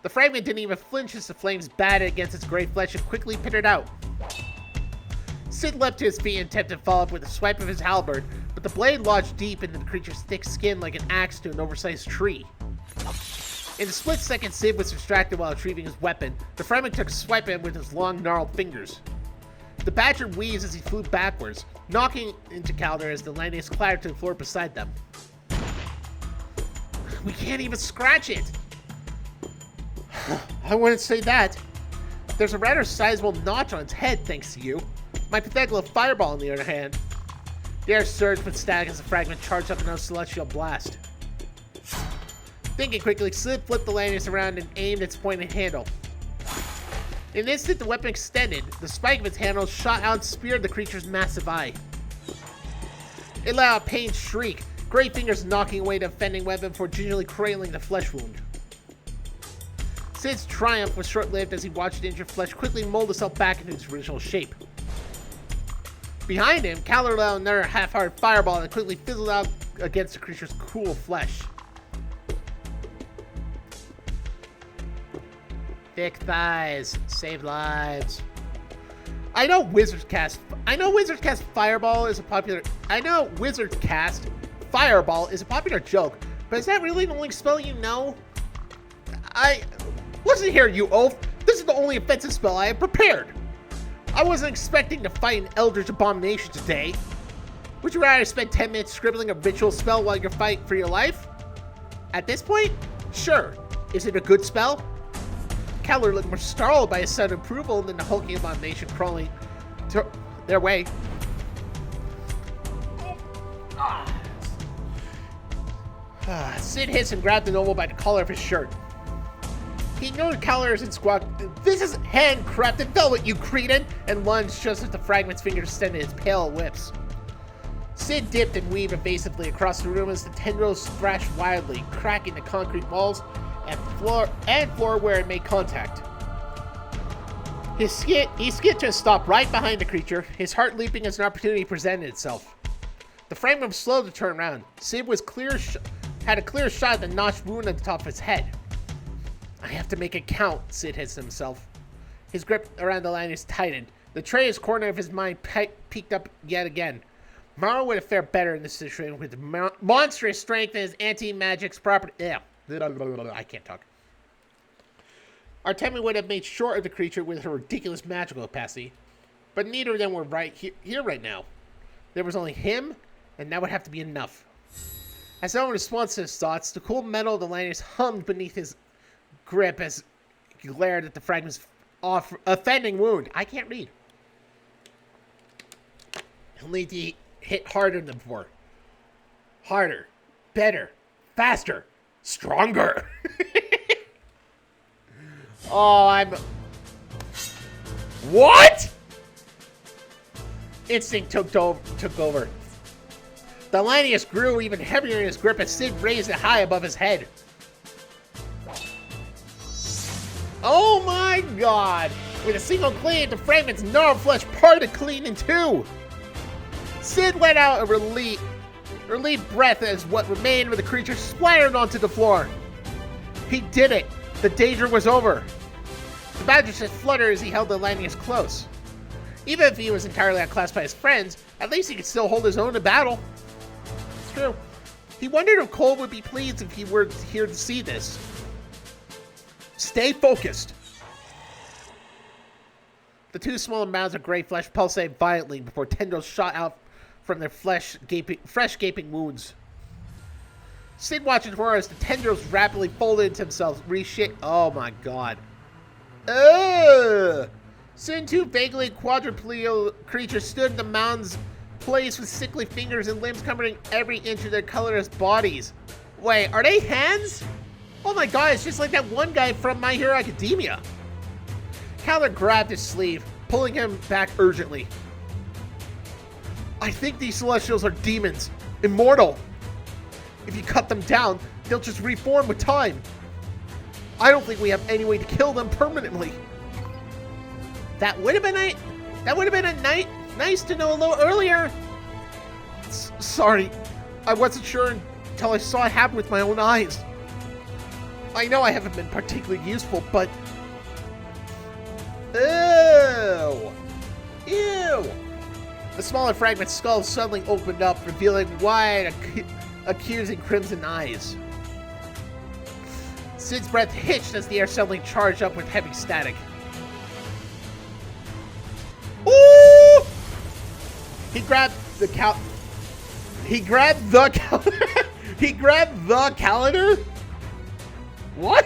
The fragment didn't even flinch as the flames batted against its gray flesh and quickly pittered out. Sid leapt to his feet and attempted to follow up with a swipe of his halberd, but the blade lodged deep into the creature's thick skin like an axe to an oversized tree. In a split second, Sid was distracted while retrieving his weapon. The fragment took a swipe at him with his long, gnarled fingers. The badger wheezed as he flew backwards, knocking into Cowler as the Lanius clattered to the floor beside them. We can't even scratch it! I wouldn't say that. There's a rather sizable notch on its head, thanks to you. My pathetic little fireball, on the other hand. The air surged with static as the fragment charged up another celestial blast. Thinking quickly, Sid flipped the Lanius around and aimed its pointed handle. In an instant, the weapon extended. The spike of its handle shot out and speared the creature's massive eye. It let out a pained shriek, gray fingers knocking away the offending weapon before gingerly cradling the flesh wound. Sid's triumph was short-lived as he watched the injured flesh quickly mold itself back into its original shape. Behind him, Cowler let out another half-hearted fireball that quickly fizzled out against the creature's cool flesh. Thick thighs, save lives. I know Wizards Cast Fireball is a popular joke, but is that really the only spell you know? Listen here, you oaf. This is the only offensive spell I have prepared. I wasn't expecting to fight an Eldritch Abomination today. Would you rather spend 10 minutes scribbling a ritual spell while you're fighting for your life? At this point, sure. Is it a good spell? Cowler looked more startled by his sudden approval than the hulking abomination crawling their way. Sid hissed and grabbed the noble by the collar of his shirt. He ignored Cowler's and squawked, "This is handcrafted velvet, you cretin!" and lunged just as the fragment's fingers extended his pale lips. Sid dipped and weaved evasively across the room as the tendrils thrashed wildly, cracking the concrete walls and floor where it made contact. He skidded to a stop right behind the creature, his heart leaping as an opportunity presented itself. The fragment was slow to turn around. Sid had a clear shot at the notched wound at the top of his head. I have to make it count, Sid hissed himself. His grip around the lanyards tightened. The traitor's corner of his mind peeked up yet again. Morrow would have fared better in this situation with monstrous strength and his anti-magic's property. Yeah. I can't talk. Artemia would have made short of the creature with her ridiculous magical capacity. But neither of them were right here right now. There was only him, and that would have to be enough. As no response to his thoughts, the cool metal of the lanyards hummed beneath his grip as he glared at the fragment's offending wound. I can't read. He'll need to hit harder than before. Harder. Better. Faster. Stronger. Oh, I'm... What? Instinct took over. The lanyard grew even heavier in his grip as Sid raised it high above his head. Oh my god! With a single clean, the fragment's gnarled flesh parted clean in two. Sid let out a relieved breath as what remained of the creature splattered onto the floor. He did it. The danger was over. The badger just fluttered as he held the lanyards close. Even if he was entirely outclassed by his friends, at least he could still hold his own in battle. It's true. He wondered if Cole would be pleased if he were here to see this. Stay focused. The two small mounds of gray flesh pulsated violently before tendrils shot out from their fresh gaping wounds. Sid watched in horror as the tendrils rapidly folded into themselves, reshaped. Oh my god. Ugh! Soon two vaguely quadrupedal creatures stood in the mound's place with sickly fingers and limbs covering every inch of their colorless bodies. Wait, are they hands? Oh my god, it's just like that one guy from My Hero Academia. Calder grabbed his sleeve, pulling him back urgently. I think these Celestials are demons. Immortal. If you cut them down, they'll just reform with time. I don't think we have any way to kill them permanently. That would have been nice to know a little earlier. Sorry, I wasn't sure until I saw it happen with my own eyes. I know I haven't been particularly useful, but... Ew! Ew! The smaller fragment's skull suddenly opened up, revealing wide, accusing crimson eyes. Sid's breath hitched as the air suddenly charged up with heavy static. Ooh! He grabbed the calendar? What?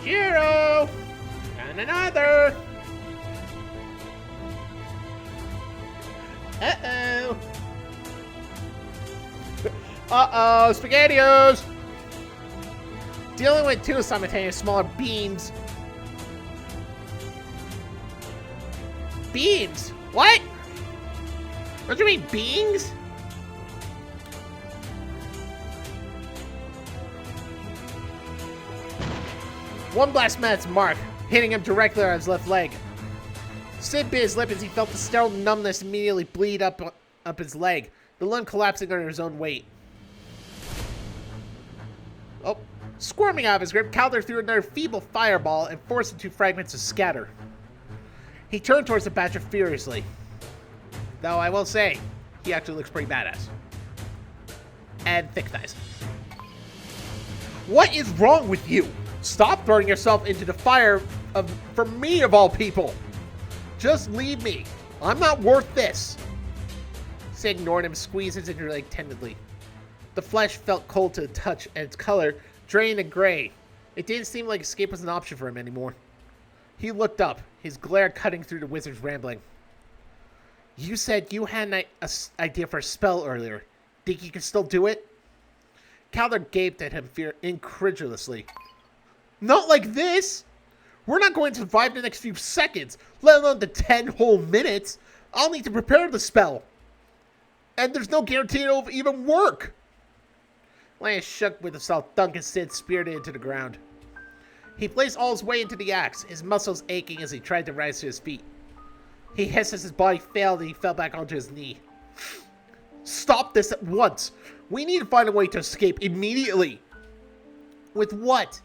Jiro! And another! Uh-oh! Uh-oh, SpaghettiOs! Dealing with two simultaneous smaller beams. Beams? What? Don't you mean beings? One blast met its mark, hitting him directly on his left leg. Sid bit his lip as he felt the sterile numbness immediately bleed up his leg, the limb collapsing under his own weight. Oh, squirming out of his grip, Calder threw another feeble fireball and forced the two fragments to scatter. He turned towards the badger furiously. Though I will say, he actually looks pretty badass. And thick thighs. What is wrong with you? Stop throwing yourself into the fire for me of all people. Just leave me. I'm not worth this. Sid ignored him, squeezed his injured leg tentatively. The flesh felt cold to the touch, and its color drained and gray. It didn't seem like escape was an option for him anymore. He looked up, his glare cutting through the wizard's rambling. You said you had an idea for a spell earlier. Think you can still do it? Calder gaped at him incredulously. Not like this! We're not going to survive the next few seconds, let alone the 10 whole minutes. I'll need to prepare the spell. And there's no guarantee it'll even work. Lance shook with himself. Duncan Sid speared it into the ground. He placed all his weight into the axe, his muscles aching as he tried to rise to his feet. He hissed as his body failed and he fell back onto his knee. Stop this at once. We need to find a way to escape immediately. With what?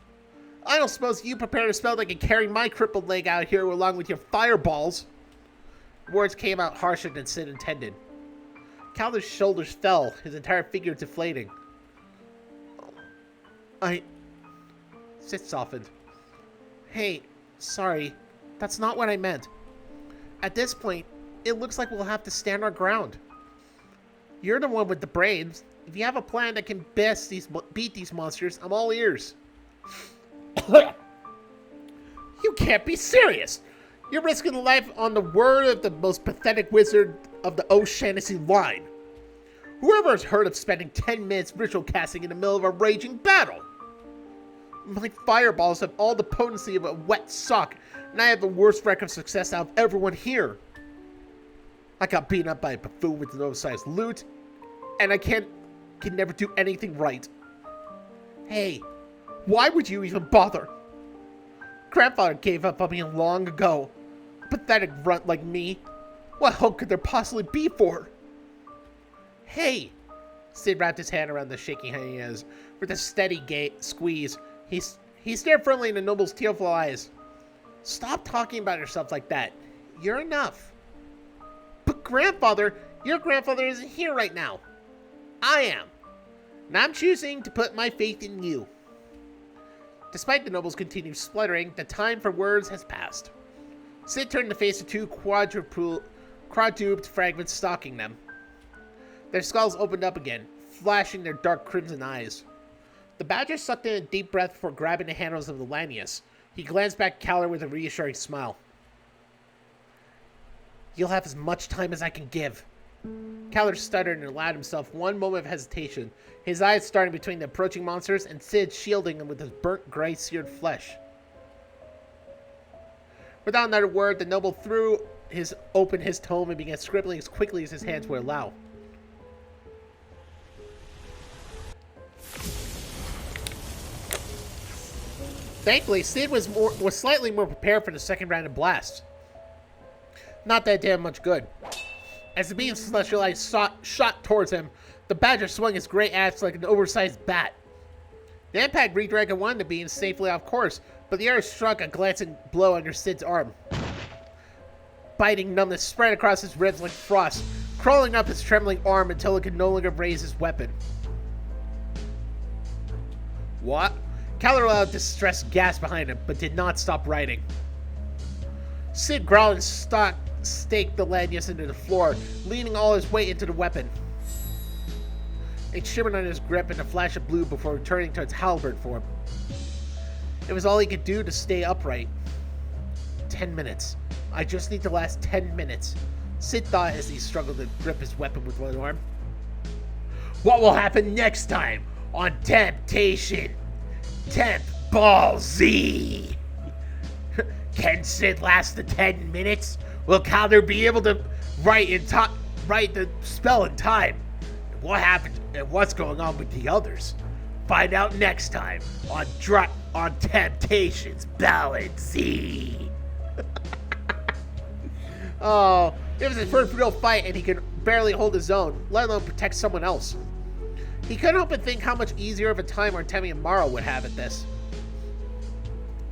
I don't suppose you prepared a spell that can carry my crippled leg out here along with your fireballs. Words came out harsher than Sid intended. Calder's shoulders fell, his entire figure deflating. Sid softened. Hey, sorry. That's not what I meant. At this point, it looks like we'll have to stand our ground. You're the one with the brains. If you have a plan that can beat these monsters, I'm all ears. You can't be serious. You're risking life on the word of the most pathetic wizard of the O'Shaughnessy line. Whoever has heard of spending 10 minutes ritual casting in the middle of a raging battle? My fireballs have all the potency of a wet sock, and I have the worst record of success out of everyone here. I got beaten up by a buffoon with an oversized loot, and I can never do anything right. Hey, why would you even bother? Grandfather gave up on me long ago. A pathetic runt like me. What hope could there possibly be for? Hey! Sid wrapped his hand around the shaking hands with a steady squeeze. He stared firmly in the noble's tearful eyes. Stop talking about yourself like that. You're enough. But grandfather, your grandfather isn't here right now. I am. And I'm choosing to put my faith in you. Despite the noble's continued spluttering, the time for words has passed. Sid turned to face the two quadruped fragments stalking them. Their skulls opened up again, flashing their dark crimson eyes. The badger sucked in a deep breath before grabbing the handles of the lanius. He glanced back at Calder with a reassuring smile. You'll have as much time as I can give. Calder stuttered and allowed himself one moment of hesitation, his eyes starting between the approaching monsters and Sid shielding him with his burnt, gray-seared flesh. Without another word, the noble opened his tome and began scribbling as quickly as his hands would allow. Thankfully, Sid was slightly more prepared for the second round of blasts. Not that damn much good. As the beam's celestial eyes shot towards him, the badger swung his great axe like an oversized bat. The impact redirected one of the beams safely off course, but the other struck a glancing blow under Sid's arm. Biting numbness spread across his ribs like frost, crawling up his trembling arm until it could no longer raise his weapon. What? Calder allowed a distressed gasp behind him, but did not stop writing. Sid growled and staked the lanius into the floor, leaning all his weight into the weapon. It shimmered on his grip in a flash of blue before returning to its halberd form. It was all he could do to stay upright. 10 minutes. I just need to last 10 minutes, Sid thought as he struggled to grip his weapon with one arm. What will happen next time on Temptation? Temp Ball Z! Can Sid last the 10 minutes? Will Calder be able to write the spell in time? And what happened and what's going on with the others? Find out next time on Temptation's Ballad Z. Oh, it was his first real fight and he could barely hold his own, let alone protect someone else. He couldn't help but think how much easier of a time Artemi and Morrow would have at this.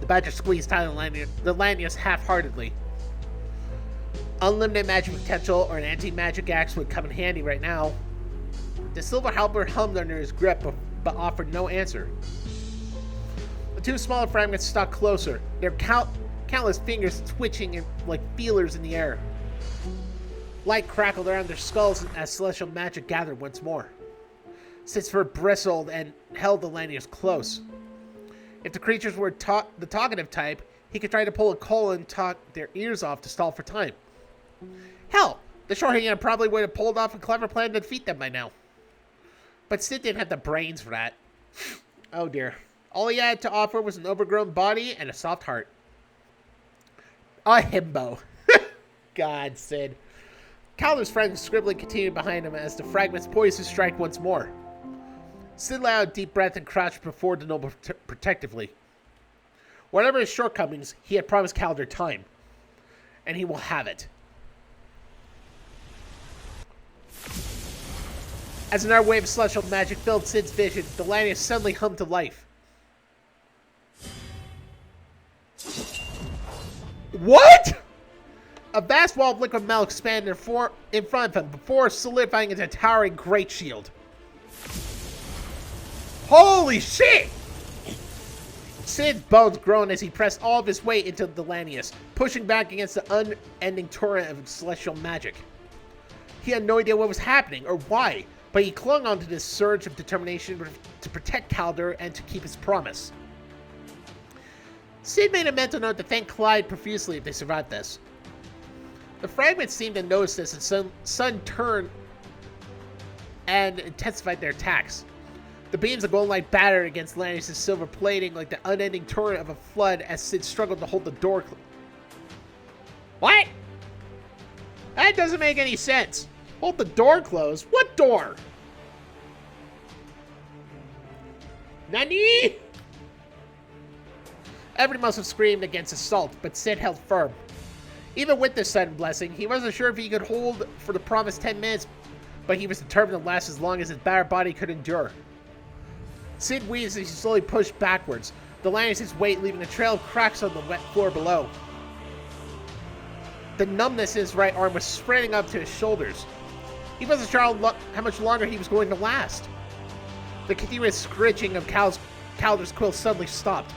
The badger squeezed tight on the lanius half-heartedly. Unlimited magic potential or an anti-magic axe would come in handy right now. The silver halberd hummed under his grip but offered no answer. The two smaller fragments stuck closer, their countless fingers twitching like feelers in the air. Light crackled around their skulls as celestial magic gathered once more. Sid's fur bristled and held the lanius close. If the creatures were the talkative type, he could try to pull a coal and talk their ears off to stall for time. Hell, the shorthand probably would have pulled off a clever plan to defeat them by now. But Sid didn't have the brains for that. Oh dear. All he had to offer was an overgrown body and a soft heart. A himbo. God, Sid. Calder's friend scribbling continued behind him as the fragments poised to strike once more. Sid let out a deep breath and crouched before the noble protectively. Whatever his shortcomings, he had promised Calder time. And he will have it. As another wave of celestial magic filled Sid's vision, the lanius suddenly hummed to life. What? A vast wall of liquid metal expanded in front of him before solidifying into a towering great shield. Holy shit! Sid's bones groaned as he pressed all of his weight into Delanius, pushing back against the unending torrent of celestial magic. He had no idea what was happening or why, but he clung onto this surge of determination to protect Calder and to keep his promise. Sid made a mental note to thank Clyde profusely if they survived this. The fragments seemed to notice this and suddenly turned and intensified their attacks. The beams of golden light battered against Lanius' silver plating like the unending torrent of a flood as Sid struggled to hold the door What? That doesn't make any sense. Hold the door closed? What door? Nani? Everyone must have screamed against assault, but Sid held firm. Even with this sudden blessing, he wasn't sure if he could hold for the promised 10 minutes, but he was determined to last as long as his battered body could endure. Sid wheezed as he slowly pushed backwards, Delanius' weight leaving a trail of cracks on the wet floor below. The numbness in his right arm was spreading up to his shoulders. He wasn't sure how much longer he was going to last. The continuous scritching of Calder's quill suddenly stopped.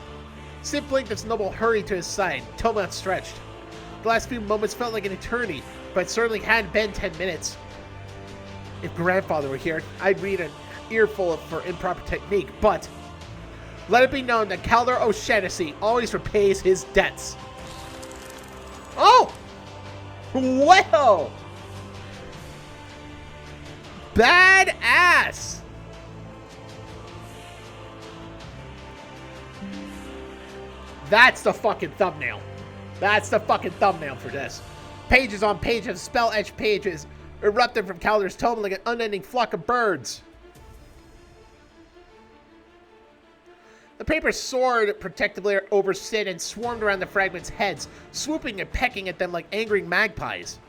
Sid blinked as Noble hurried to his side, tongue outstretched. The last few moments felt like an eternity, but it certainly hadn't been 10 minutes. If Grandfather were here, I'd read an earful for improper technique, but let it be known that Calder O'Shaughnessy always repays his debts. Oh! Whoa! Badass! That's the fucking thumbnail. That's the fucking thumbnail for this. Pages on pages of spell-etched pages erupted from Calder's tome like an unending flock of birds. The paper soared protectively over Sid and swarmed around the fragments' heads, swooping and pecking at them like angry magpies.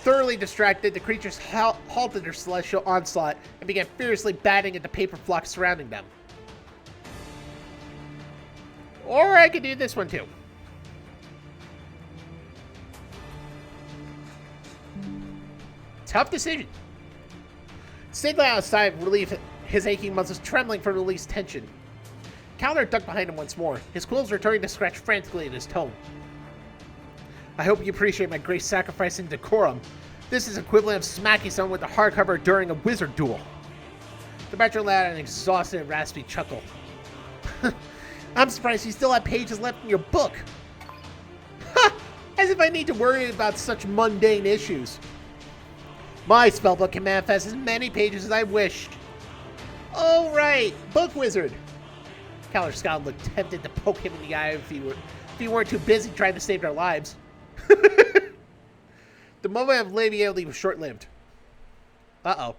Thoroughly distracted, the creatures halted their celestial onslaught and began furiously batting at the paper flock surrounding them. Or I could do this one too. Tough decision. Sid lay outside, relief, his aching muscles trembling from released tension. Calder ducked behind him once more, his quills returning to scratch frantically in his tome. I hope you appreciate my great sacrifice and decorum. This is equivalent of smacking someone with a hardcover during a wizard duel. The Metro let out an exhausted and raspy chuckle. I'm surprised you still have pages left in your book. Ha! As if I need to worry about such mundane issues. My spellbook can manifest as many pages as I wished. Oh right, book wizard. Calder Scott looked tempted to poke him in the eye if he weren't too busy trying to save their lives. The moment of labiality was short-lived. Uh-oh.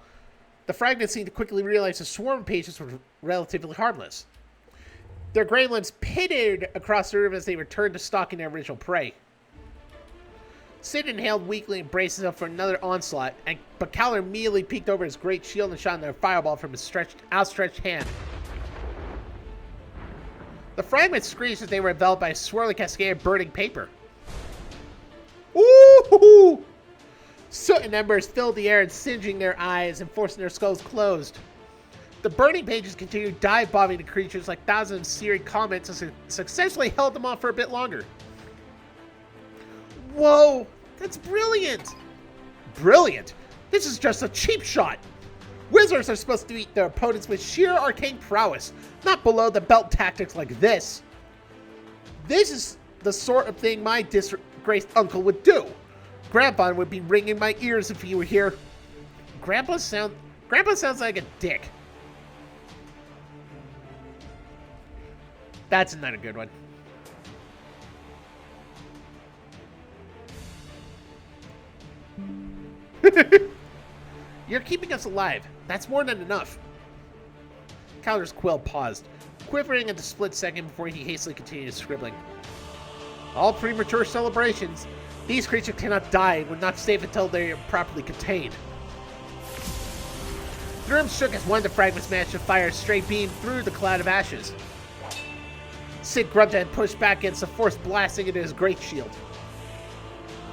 The fragments seemed to quickly realize the swarm of pages were relatively harmless. Their gray limbs pitted across the room as they returned to stalking their original prey. Sid inhaled weakly and braced himself for another onslaught, but Calder immediately peeked over his great shield and shot another fireball from his outstretched hand. The fragments screeched as they were enveloped by a swirling cascade of burning paper. Ooh! Soot and embers filled the air and singeing their eyes and forcing their skulls closed. The burning pages continued dive-bombing the creatures like thousands of searing comets and successfully held them off for a bit longer. Whoa! That's brilliant! Brilliant? This is just a cheap shot! Wizards are supposed to beat their opponents with sheer arcane prowess, not below-the-belt tactics like this. This is the sort of thing my disgraced uncle would do. Grandpa would be ringing my ears if he were here. Grandpa sounds like a dick. That's another good one. You're keeping us alive. That's more than enough. Calder's quill paused, quivering at the split second before he hastily continued his scribbling. All premature celebrations. These creatures cannot die and were not safe until they are properly contained. The room shook as one of the fragments managed to fire a stray beam through the cloud of ashes. Sid grunted and pushed back against the force blasting into his great shield.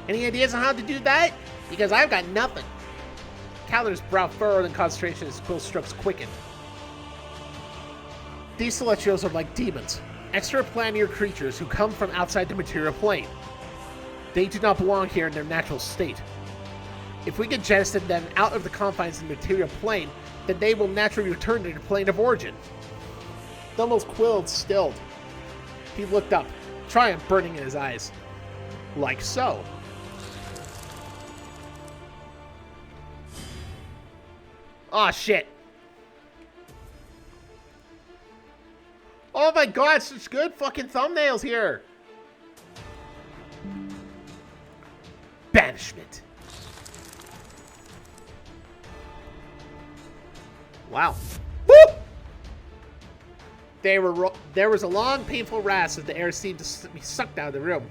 Any ideas on how to do that? Because I've got nothing. Calder's brow furrowed in concentration as his quill strokes quickened. These Celestials are like demons, extraplanar creatures who come from outside the material plane. They do not belong here in their natural state. If we can jettison them out of the confines of the material plane, then they will naturally return to their plane of origin. Dumble's quill stilled. He looked up, triumph burning in his eyes. Like so. Aw, shit. Oh my god, such good fucking thumbnails here. Banishment. Wow. Woo! There was a long, painful rasp as the air seemed to be sucked out of the room.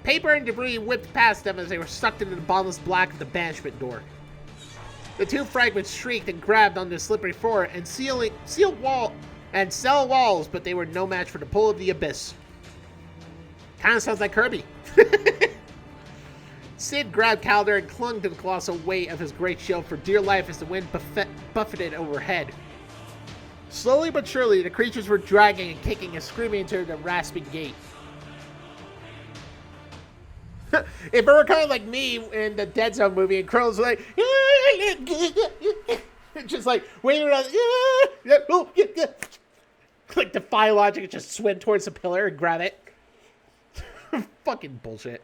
Paper and debris whipped past them as they were sucked into the bottomless black of the banishment door. The two fragments shrieked and grabbed on the slippery floor and cell walls, but they were no match for the pull of the abyss. Kinda sounds like Kirby. Sid grabbed Calder and clung to the colossal weight of his great shield for dear life as the wind buffeted overhead. Slowly but surely, the creatures were dragging and kicking and screaming into the rasping gate. If it were kind of like me in the Dead Zone movie and Crow's like, just like waving around, like defy logic and just swim towards the pillar and grab it. Fucking bullshit.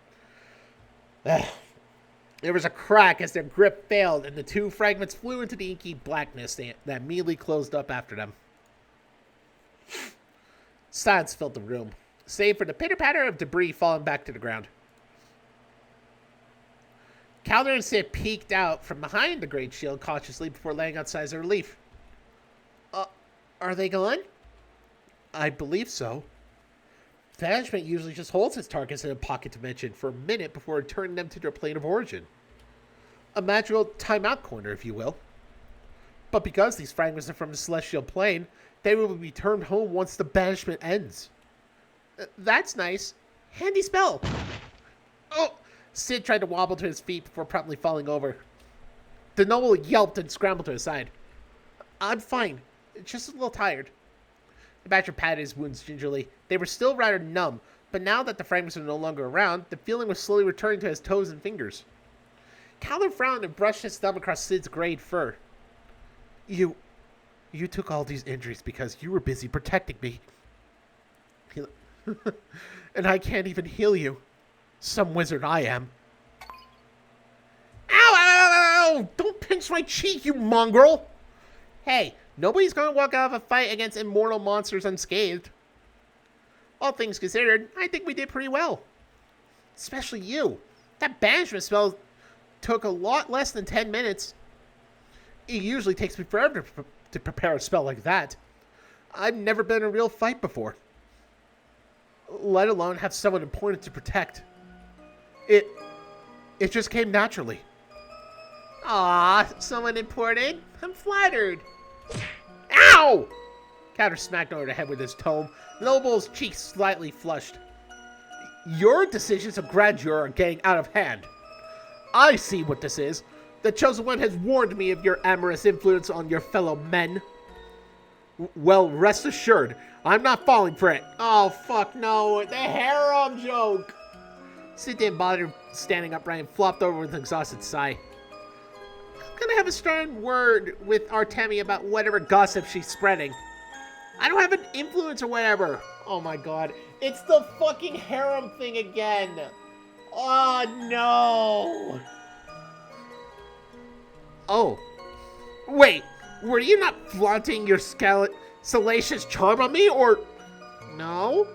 There was a crack as their grip failed and the two fragments flew into the inky blackness that immediately closed up after them. Silence filled the room, save for the pitter-patter of debris falling back to the ground. Calder and Sid peeked out from behind the great shield cautiously before laying on sighs of relief. Are they gone? I believe so. Banishment usually just holds its targets in a pocket dimension for a minute before returning them to their plane of origin. A magical timeout corner, if you will. But because these fragments are from the celestial plane, they will be returned home once the banishment ends. That's nice. Handy spell. Oh! Sid tried to wobble to his feet before promptly falling over. The noble yelped and scrambled to his side. I'm fine. Just a little tired. The Badger patted his wounds gingerly. They were still rather numb, but now that the fragments were no longer around, the feeling was slowly returning to his toes and fingers. Calder frowned and brushed his thumb across Sid's grayed fur. You took all these injuries because you were busy protecting me. And I can't even heal you. Some wizard I am. Ow, ow, ow, ow! Don't pinch my cheek, you mongrel! Hey, nobody's gonna walk out of a fight against immortal monsters unscathed. All things considered, I think we did pretty well. Especially you. That banishment spell took a lot less than 10 minutes. It usually takes me forever to prepare a spell like that. I've never been in a real fight before. Let alone have someone important to protect. It just came naturally. Aw, someone important? I'm flattered. Ow! Calder smacked over the head with his tome. Noble's cheeks slightly flushed. Your decisions of grandeur are getting out of hand. I see what this is. The Chosen One has warned me of your amorous influence on your fellow men. Well, rest assured, I'm not falling for it. Oh, fuck no. The harem joke. Sid didn't bother standing upright and flopped over with an exhausted sigh. I'm gonna have a stern word with Artemi about whatever gossip she's spreading. I don't have an influence or whatever. Oh my god. It's the fucking harem thing again. Oh no. Oh. Wait. Were you not flaunting your salacious charm on me, or... No?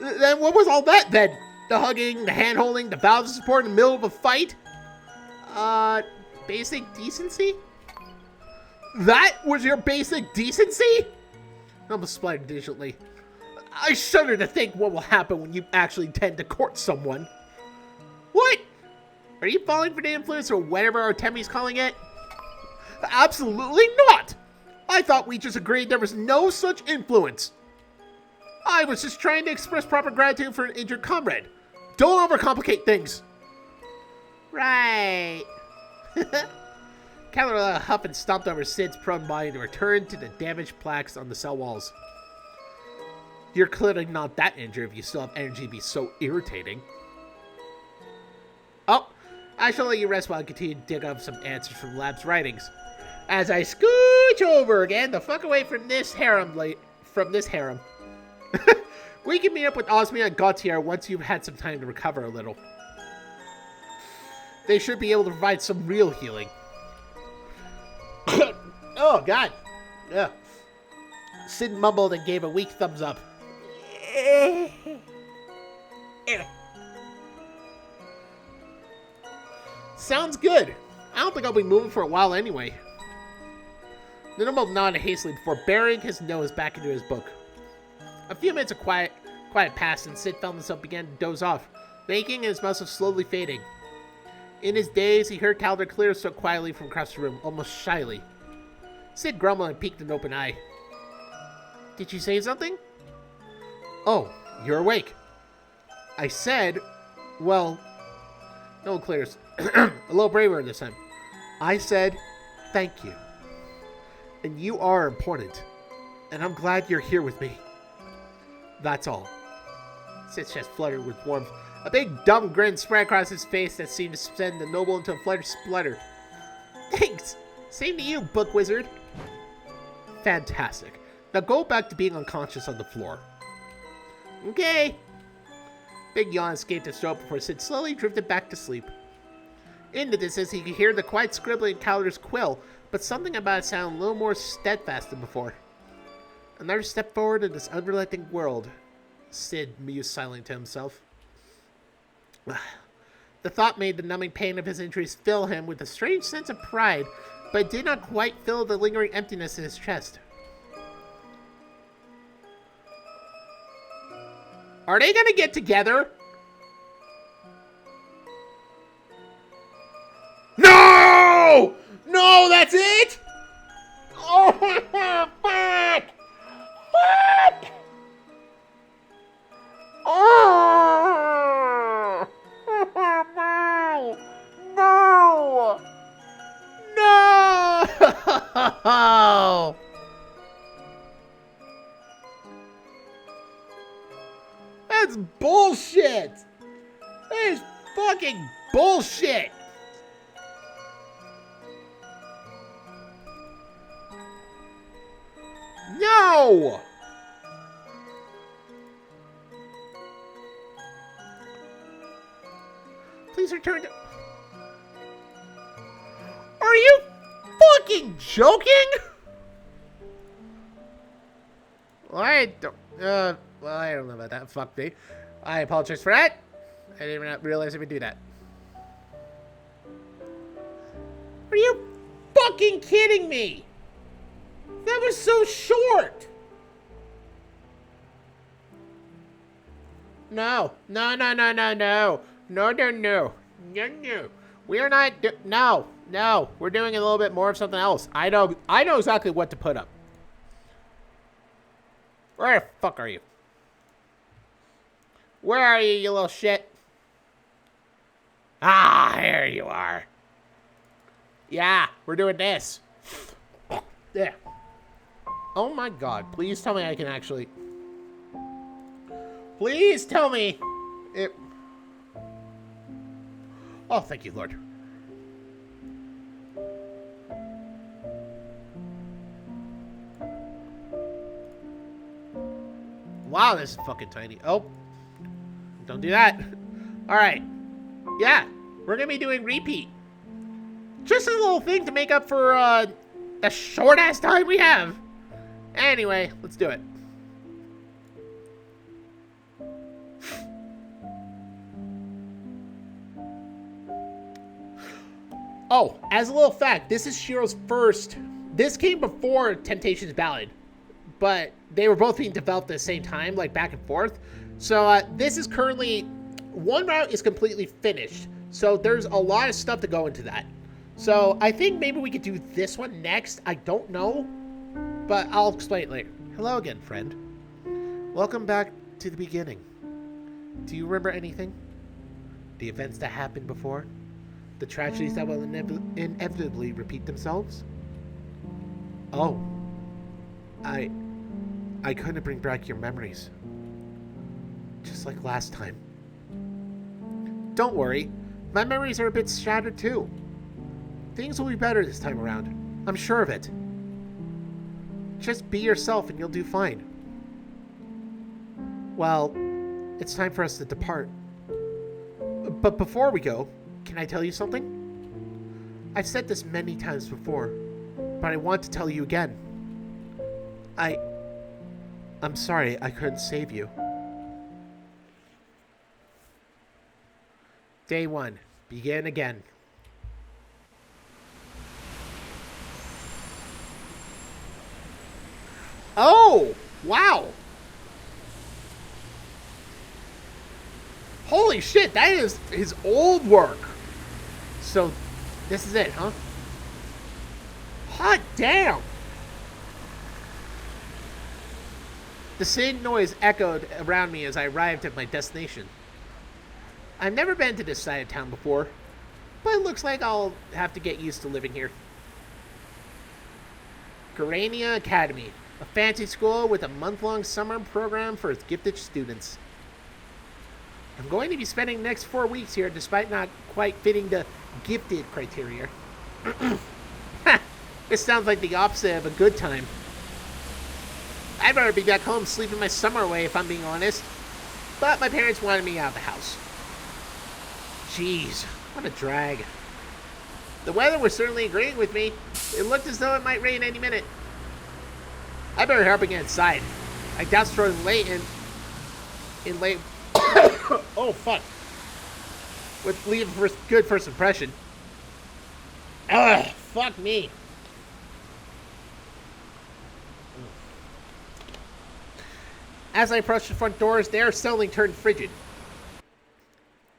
Then what was all that, then? The hugging, the hand-holding, the vows of support in the middle of a fight? Basic decency? That was your basic decency? Noble splattered digitally. I shudder to think what will happen when you actually intend to court someone. What? Are you falling for the influence or whatever Artemi's calling it? Absolutely not! I thought we just agreed there was no such influence. I was just trying to express proper gratitude for an injured comrade. Don't overcomplicate things. Right. Keller let a huff and stomped over Sid's prone body to return to the damaged plaques on the cell walls. You're clearly not that injured if you still have energy to be so irritating. Oh, I shall let you rest while I continue to dig up some answers from the lab's writings. As I scooch over again, the fuck away from this harem, We can meet up with Osmia and Gautier once you've had some time to recover a little. They should be able to provide some real healing. Oh, God. Ugh. Sid mumbled and gave a weak thumbs up. Sounds good. I don't think I'll be moving for a while anyway. The noble nodded hastily before burying his nose back into his book. A few minutes of quiet passed, and Sid found himself began to doze off, making his muscles slowly fading. In his daze, he heard Calder clear so quietly from across the room, almost shyly. Sid grumbled and peeked an open eye. Did you say something? Oh, you're awake. I said, well, no clears. A little braver this time. I said, thank you. And you are important. And I'm glad you're here with me. That's all. Sid's chest fluttered with warmth. A big dumb grin spread across his face that seemed to send the noble into a flutter splutter. Thanks! Same to you, book wizard. Fantastic. Now go back to being unconscious on the floor. Okay. Big yawn escaped his throat before Sid slowly drifted back to sleep. In the distance, he could hear the quiet scribbling in Calder's quill, but something about it sounded a little more steadfast than before. Another step forward in this unrelenting world, Sid mused silently to himself. The thought made the numbing pain of his injuries fill him with a strange sense of pride, but it did not quite fill the lingering emptiness in his chest. Are they gonna get together? No! No, that's it? Oh, fuck! Fuck! Oh! No! No! No! That's bullshit! That is fucking bullshit! No! Please return to... Are you fucking joking? Well, I don't know about that. Fuck me. I apologize for that. I didn't even realize I would do that. Are you fucking kidding me? That was so short. No. No, no, no, no, no. No, no, no. No, no. We are not... No. No. We're doing a little bit more of something else. I know exactly what to put up. Where the fuck are you? Where are you, you little shit? Ah, here you are. Yeah, we're doing this. Yeah. Oh my god, please tell me I can actually... Please tell me it... Oh, thank you, Lord. Wow, this is fucking tiny. Oh. Don't do that. Alright. Yeah, we're gonna be doing repeat. Just a little thing to make up for, the short-ass time we have. Anyway, let's do it. Oh, as a little fact, this is Shiro's first... This came before Temptation's Ballad, but they were both being developed at the same time, like back and forth. So this is currently... One route is completely finished, so there's a lot of stuff to go into that. So I think maybe we could do this one next. I don't know, but I'll explain it later. Hello again, friend. Welcome back to the beginning. Do you remember anything? The events that happened before? The tragedies that will inevitably repeat themselves? Oh. I couldn't bring back your memories. Just like last time. Don't worry. My memories are a bit shattered too. Things will be better this time around. I'm sure of it. Just be yourself and you'll do fine. Well, it's time for us to depart. But before we go, can I tell you something? I've said this many times before, but I want to tell you again. I'm sorry I couldn't save you. Day 1. Begin again. Oh! Wow! Holy shit, that is his old work. So, this is it, huh? Hot damn! The same noise echoed around me as I arrived at my destination. I've never been to this side of town before, but it looks like I'll have to get used to living here. Garania Academy, a fancy school with a month-long summer program for its gifted students. I'm going to be spending the next 4 weeks here despite not quite fitting the gifted criteria. This sounds like the opposite of a good time. I'd rather be back home sleeping my summer away if I'm being honest. But my parents wanted me out of the house. Jeez, what a drag. The weather was certainly agreeing with me. It looked as though it might rain any minute. I better hurry up and get inside. I doubt throwing late in late... Oh, fuck. With leave for good first impression. Ugh, fuck me. As I approached the front doors, the air suddenly turned frigid.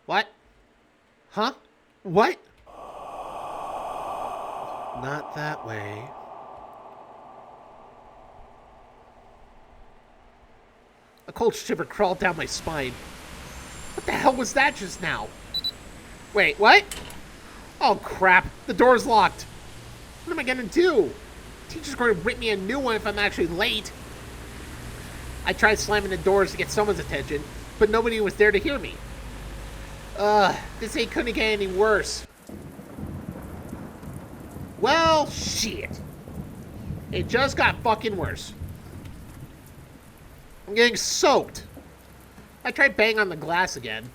What? Huh? What? Not that way. A cold shiver crawled down my spine. What the hell was that just now? Wait, what? Oh crap, the door's locked. What am I gonna do? Teacher's going to rip me a new one if I'm actually late. I tried slamming the doors to get someone's attention, but nobody was there to hear me. This ain't couldn't get any worse. Well, shit. It just got fucking worse. I'm getting soaked. I tried banging on the glass again.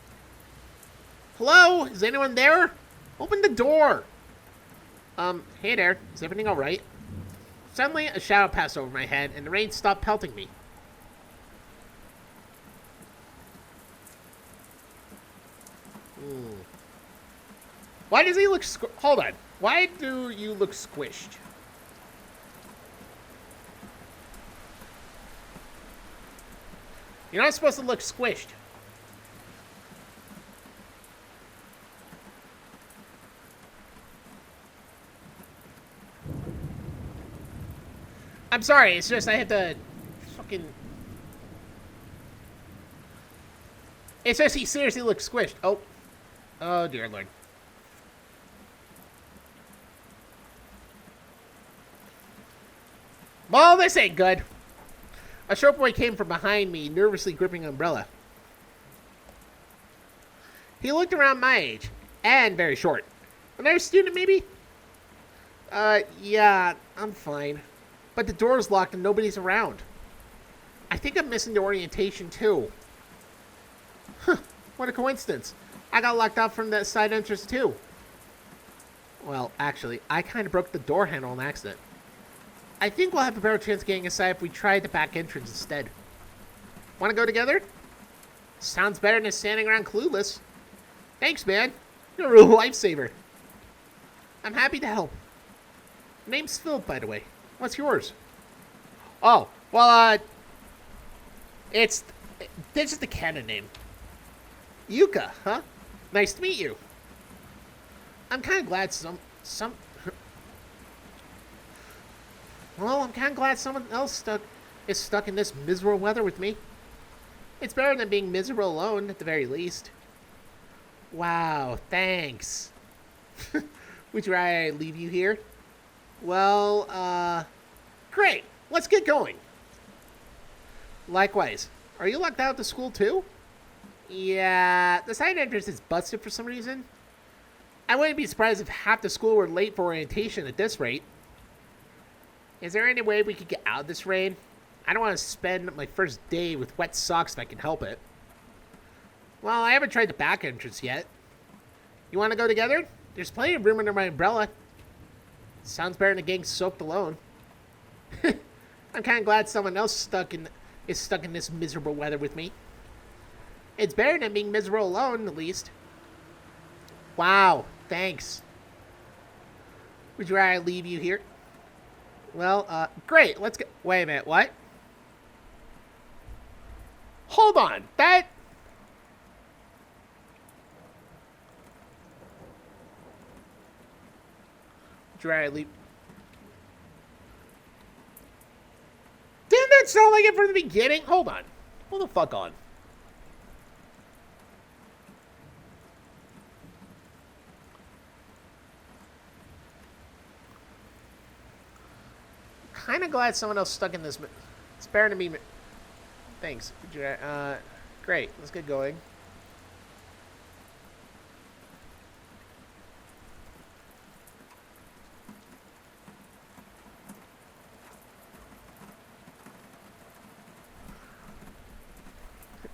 Hello? Is anyone there? Open the door. Hey there. Is everything alright? Suddenly, a shadow passed over my head, and the rain stopped pelting me. Why does he look hold on. Why do you look squished? You're not supposed to look squished. I'm sorry, it's just I have to fucking... It says he seriously looks squished. Oh. Oh, dear Lord. Well, this ain't good. A short boy came from behind me, nervously gripping an umbrella. He looked around my age, and very short. Another student, maybe? Yeah, I'm fine. But the door's locked and nobody's around. I think I'm missing the orientation, too. Huh, what a coincidence. I got locked out from that side entrance, too. Well, actually, I kind of broke the door handle on accident. I think we'll have a better chance of getting inside if we try the back entrance instead. Want to go together? Sounds better than standing around clueless. Thanks, man. You're a real lifesaver. I'm happy to help. Name's Phil, by the way. What's yours? Oh, well, this is the canon name. Yuka, huh? Nice to meet you. I'm kind of glad Well, I'm kind of glad someone else is stuck in this miserable weather with me. It's better than being miserable alone, at the very least. Wow, thanks. Would you rather I leave you here? Well, great. Let's get going. Likewise. Are you locked out of the school too? Yeah, the side entrance is busted for some reason. I wouldn't be surprised if half the school were late for orientation at this rate. Is there any way we could get out of this rain? I don't want to spend my first day with wet socks if I can help it. Well, I haven't tried the back entrance yet. You want to go together? There's plenty of room under my umbrella. Sounds better than getting soaked alone. I'm kind of glad someone else is stuck in this miserable weather with me. It's better than being miserable alone, at least. Wow, thanks. Would you rather I leave you here? Well, great. Let's go. Wait a minute. What? Hold on. That. Would you rather I leave? Didn't that sound like it from the beginning? Hold on. Hold the fuck on. Kind of glad someone else stuck in this. It's better to me. Thanks. Great. Let's get going.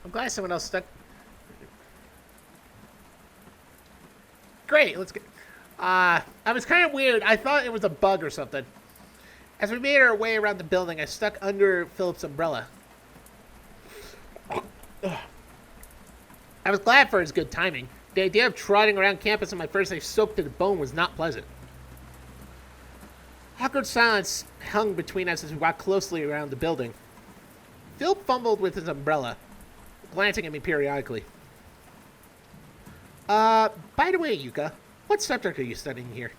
I'm glad someone else stuck. Great. Let's get. I was kind of weird. I thought it was a bug or something. As we made our way around the building, I stuck under Philip's umbrella. I was glad for his good timing. The idea of trotting around campus on my first day soaked to the bone was not pleasant. Awkward silence hung between us as we walked closely around the building. Philip fumbled with his umbrella, glancing at me periodically. By the way, Yuka, what subject are you studying here?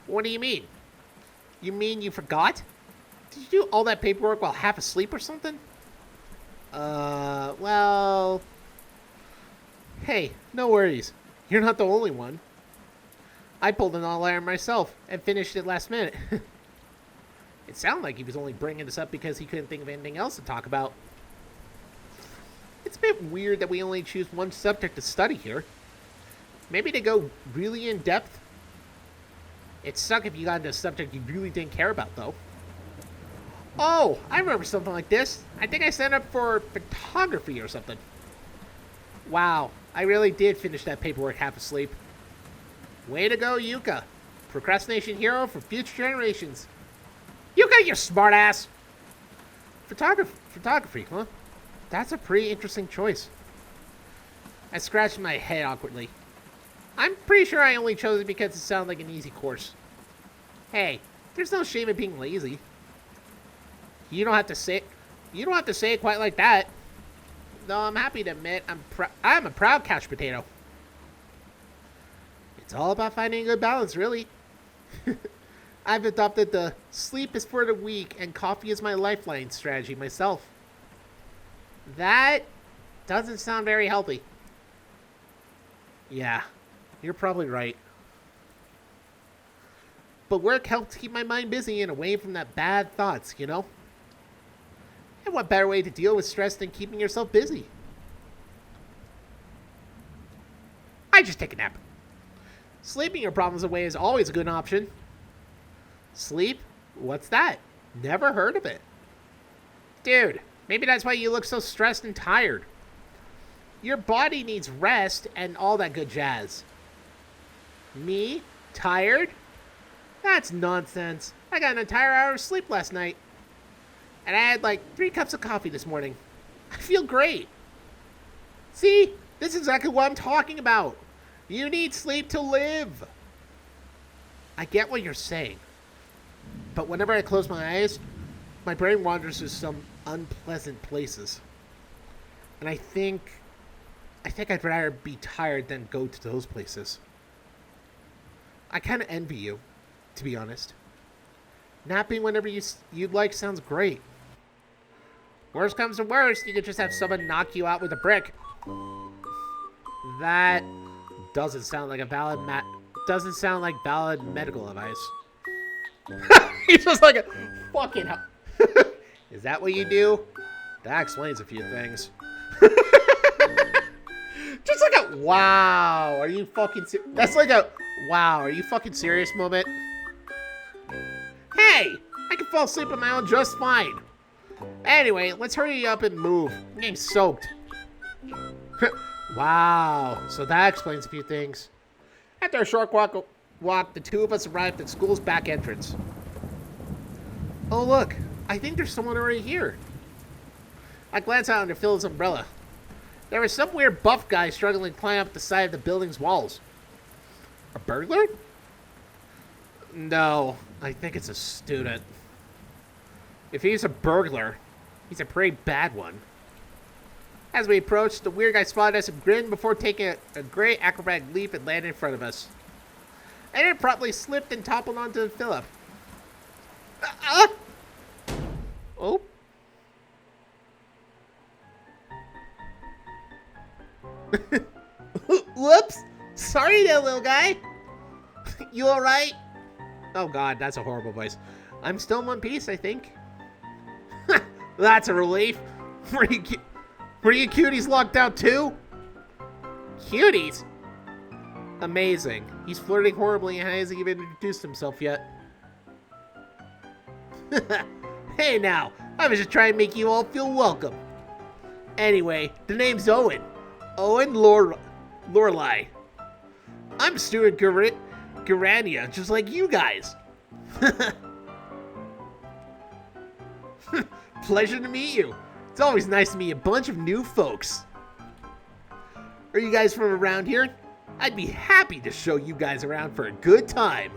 What do you mean? You mean you forgot? Did you do all that paperwork while half asleep or something? Well... Hey, no worries. You're not the only one. I pulled an all-nighter myself and finished it last minute. It sounded like he was only bringing this up because he couldn't think of anything else to talk about. It's a bit weird that we only choose one subject to study here. Maybe to go really in-depth. It'd suck if you got into a subject you really didn't care about, though. Oh, I remember something like this. I think I signed up for photography or something. Wow, I really did finish that paperwork half asleep. Way to go, Yuka. Procrastination hero for future generations. Yuka, you smartass! Photography, huh? That's a pretty interesting choice. I scratched my head awkwardly. I'm pretty sure I only chose it because it sounded like an easy course. Hey, there's no shame in being lazy. You don't have to say it quite like that. No, I'm happy to admit I'm a proud couch potato. It's all about finding a good balance, really. I've adopted the sleep is for the weak and coffee is my lifeline strategy myself. That doesn't sound very healthy. Yeah, you're probably right. But work helps keep my mind busy and away from that bad thoughts, you know? And what better way to deal with stress than keeping yourself busy? I just take a nap. Sleeping your problems away is always a good option. Sleep? What's that? Never heard of it. Dude, maybe that's why you look so stressed and tired. Your body needs rest and all that good jazz. Me? Tired? That's nonsense. I got an entire hour of sleep last night. And I had like 3 cups of coffee this morning. I feel great. See? This is exactly what I'm talking about. You need sleep to live. I get what you're saying. But whenever I close my eyes, my brain wanders to some unpleasant places. And I think I'd rather be tired than go to those places. I kind of envy you, to be honest. Napping whenever you'd like sounds great. Worst comes to worst, you could just have someone knock you out with a brick. That doesn't sound like a valid medical advice. He's just like a fucking hell. Is that what you do? That explains a few things. Just like a wow, are you fucking that's like a wow, are you fucking serious moment? Hey, I can fall asleep on my own just fine. Anyway, let's hurry up and move. I'm getting soaked. Wow, so that explains a few things. After a short walk, the two of us arrived at school's back entrance. Oh look, I think there's someone already here. I glanced out under Phil's umbrella. There was some weird buff guy struggling to climb up the side of the building's walls. A burglar? No, I think it's a student. If he's a burglar, he's a pretty bad one. As we approached, the weird guy spotted us and grinned before taking a great acrobatic leap and landed in front of us. And then promptly slipped and toppled onto Philip. Oh. Whoops! Sorry there, little guy. You alright? Oh god, that's a horrible voice. I'm still in one piece, I think. That's a relief. Were you cuties locked out too? Cuties? Amazing. He's flirting horribly and hasn't even introduced himself yet. Hey now, I was just trying to make you all feel welcome. Anyway, the name's Owen. Owen Lorelei. I'm a student Garania, just like you guys. Pleasure to meet you. It's always nice to meet a bunch of new folks. Are you guys from around here? I'd be happy to show you guys around for a good time.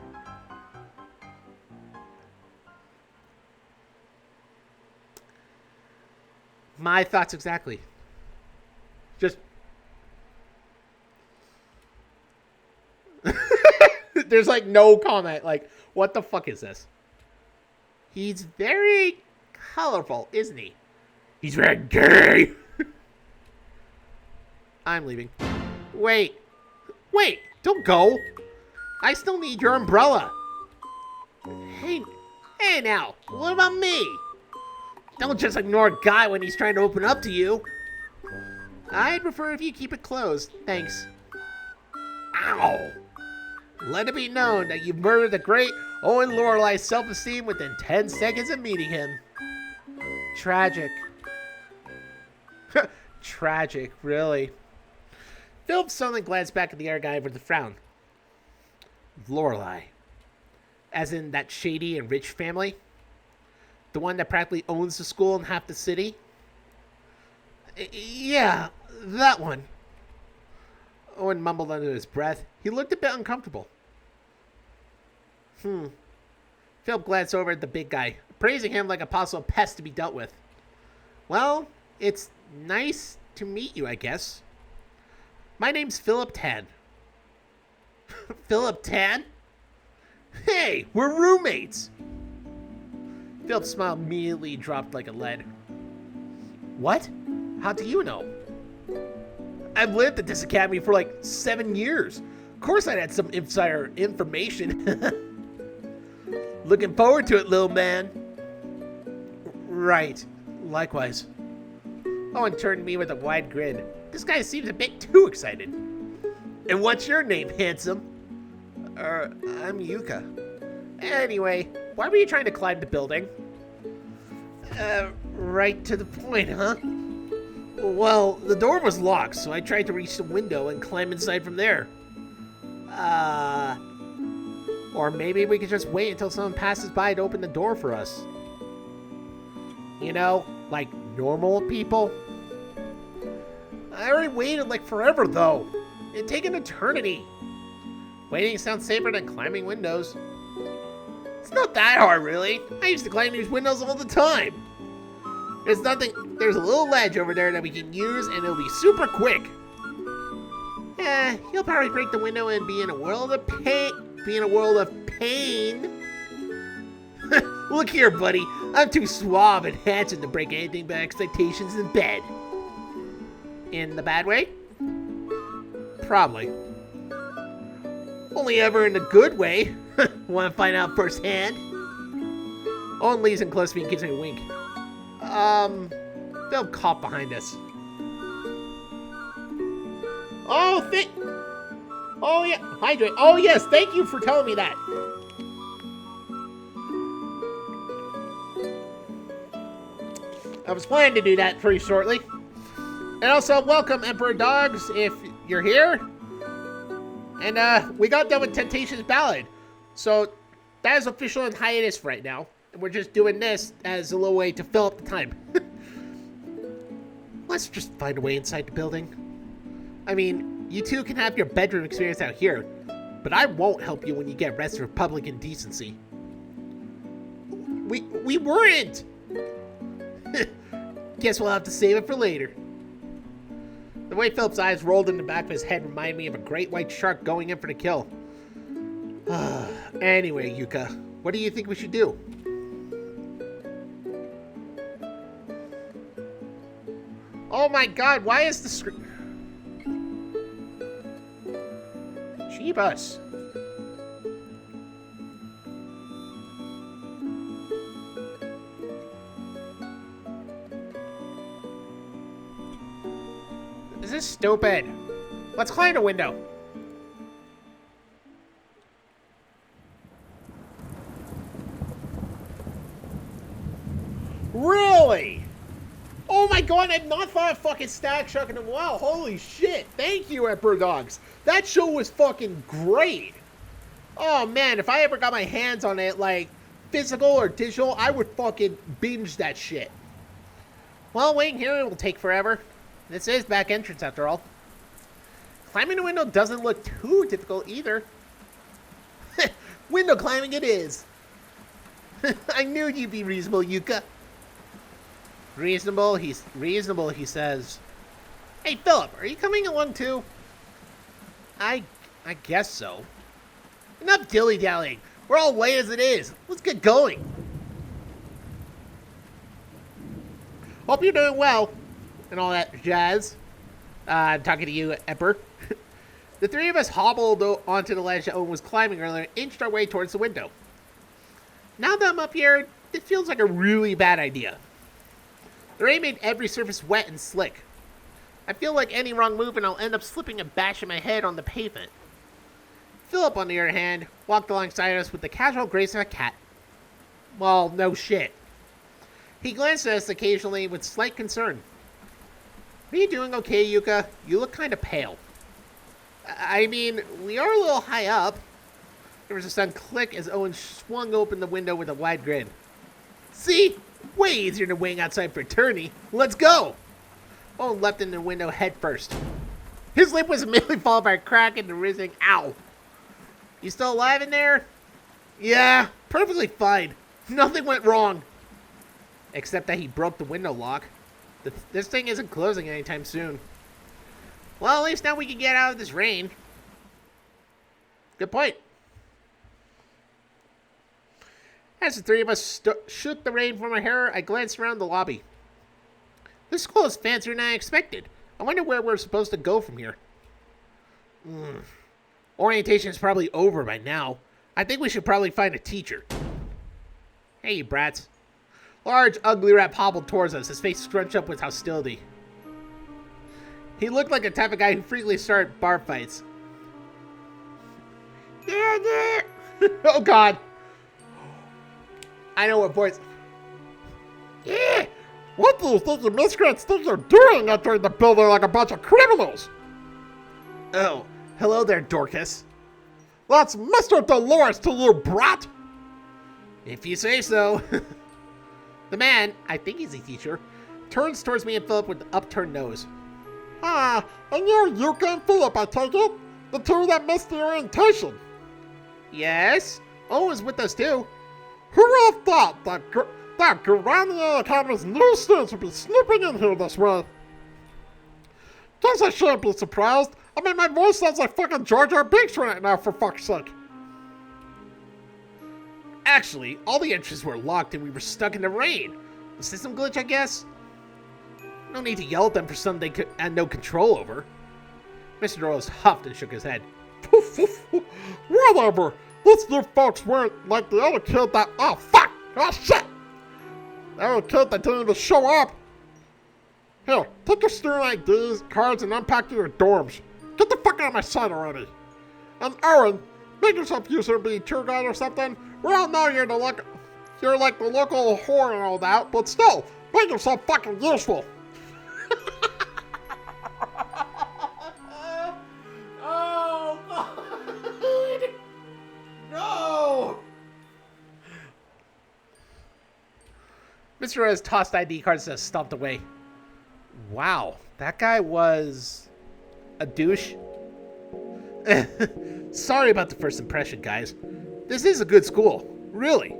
My thoughts exactly. Just... There's like no comment. Like, what the fuck is this? He's very colorful, isn't he? He's very gay. I'm leaving. Wait, don't go. I still need your umbrella. Hey now, what about me? Don't just ignore a guy when he's trying to open up to you. I'd prefer if you keep it closed, thanks. Ow. Let it be known that you murdered the great Owen Lorelei's self-esteem within 10 seconds of meeting him. Tragic. Tragic, really. Philip suddenly glanced back at the other guy with a frown. Lorelei. As in that shady and rich family? The one that practically owns the school and half the city? Yeah, that one. Owen mumbled under his breath. He looked a bit uncomfortable. Philip glanced over at the big guy, praising him like a possible pest to be dealt with. Well, it's nice to meet you, I guess. My name's Philip Tan. Philip Tan? Hey, we're roommates! Philip's smile immediately dropped like a lead. What? How do you know? I've lived at this academy for like 7 years. Of course I'd had some insider information. Looking forward to it, little man. Right. Likewise. Owen turned to me with a wide grin. This guy seems a bit too excited. And what's your name, handsome? I'm Yuka. Anyway, why were you trying to climb the building? Right to the point, huh? Well, the door was locked, so I tried to reach the window and climb inside from there. Or maybe we could just wait until someone passes by to open the door for us. You know, like normal people. I already waited like forever, though. It'd take an eternity. Waiting sounds safer than climbing windows. It's not that hard, really. I used to climb these windows all the time. There's a little ledge over there that we can use, and it'll be super quick. You'll probably break the window and be in a world of pain. Look here, buddy. I'm too suave and handsome to break anything but expectations in bed. In the bad way? Probably. Only ever in the good way. Want to find out firsthand? Owen leans in close to me and gives me a wink. They'll cop behind us. Oh, oh yeah, hydrate. Oh yes, thank you for telling me that. I was planning to do that pretty shortly. And also, welcome Emperor Dogs, if you're here. And we got done with Temptations Ballad. So, that is official in hiatus right now. And we're just doing this as a little way to fill up the time. Let's just find a way inside the building. I mean, you two can have your bedroom experience out here, but I won't help you when you get arrested for public indecency. We weren't! Guess we'll have to save it for later. The way Philip's eyes rolled in the back of his head reminded me of a great white shark going in for the kill. Anyway, Yuka, what do you think we should do? Oh my god, why is the screen... Jeebus. This is stupid. Let's climb the window. Really? Oh my god, I've not thought of fucking Static Shock in a while. Holy shit. Thank you, Emperor Dogs. That show was fucking great. Oh man, if I ever got my hands on it, like, physical or digital, I would fucking binge that shit. Well, waiting here will take forever. This is back entrance after all. Climbing the window doesn't look too difficult either. Window climbing it is. I knew you'd be reasonable, Yuka. Reasonable, he says. Hey, Philip, are you coming along too? I guess so. Enough dilly-dallying. We're all late as it is. Let's get going. Hope you're doing well. And all that jazz. I'm talking to you, Emperor. The three of us hobbled onto the ledge that Owen was climbing earlier and inched our way towards the window. Now that I'm up here, it feels like a really bad idea. The rain made every surface wet and slick. I feel like any wrong move and I'll end up slipping and bashing my head on the pavement. Philip, on the other hand, walked alongside us with the casual grace of a cat. Well, no shit. He glanced at us occasionally with slight concern. Are you doing okay, Yuka? You look kind of pale. I mean, we are a little high up. There was a sudden click as Owen swung open the window with a wide grin. See? Way easier than waiting outside for eternity. Let's go! Owen leapt in the window head first. His lip was immediately followed by a crack in the rizzing. Ow! You still alive in there? Yeah, perfectly fine. Nothing went wrong. Except that he broke the window lock. This thing isn't closing anytime soon. Well, at least now we can get out of this rain. Good point. As the three of us shook the rain from our hair, I glanced around the lobby. This school is fancier than I expected. I wonder where we're supposed to go from here. Orientation is probably over by now. I think we should probably find a teacher. Hey, you brats. Large, ugly rat hobbled towards us, his face scrunched up with hostility. He looked like the type of guy who frequently started bar fights. Oh god. I know what voice. Yeah. What do you think the miscreants think you're doing entering the building like a bunch of criminals? Oh, hello there, Dorcas. That's Mr. Dolores to you, brat. If you say so. The man, I think he's a teacher, turns towards me and Philip with an upturned nose. Ah, and you're Yuka and Philip, I take it? The two that missed the orientation. Yes, Owen was with us too. Who would have thought that Garania Academy's new students would be snooping in here this way? Guess I shouldn't be surprised. I mean, my voice sounds like fucking Jar Jar Binks right now, for fuck's sake. Actually, all the entrances were locked and we were stuck in the rain. A system glitch, I guess? No need to yell at them for something they had no control over. Mr. Norris huffed and shook his head. Whatever. This new folks weren't like the other kid that... Oh, fuck! Oh, shit! The other kid that didn't even show up. Here, take your student IDs, cards, and unpack to your dorms. Get the fuck out of my sight already. And Aaron, make yourself use to be a tour guide or something. We all know you're like the local whore and all that, but still, make yourself fucking useful. Oh, God. No! Mr. Rez tossed ID cards and stomped away. Wow, that guy was a douche. Sorry about the first impression, guys. This is a good school, really.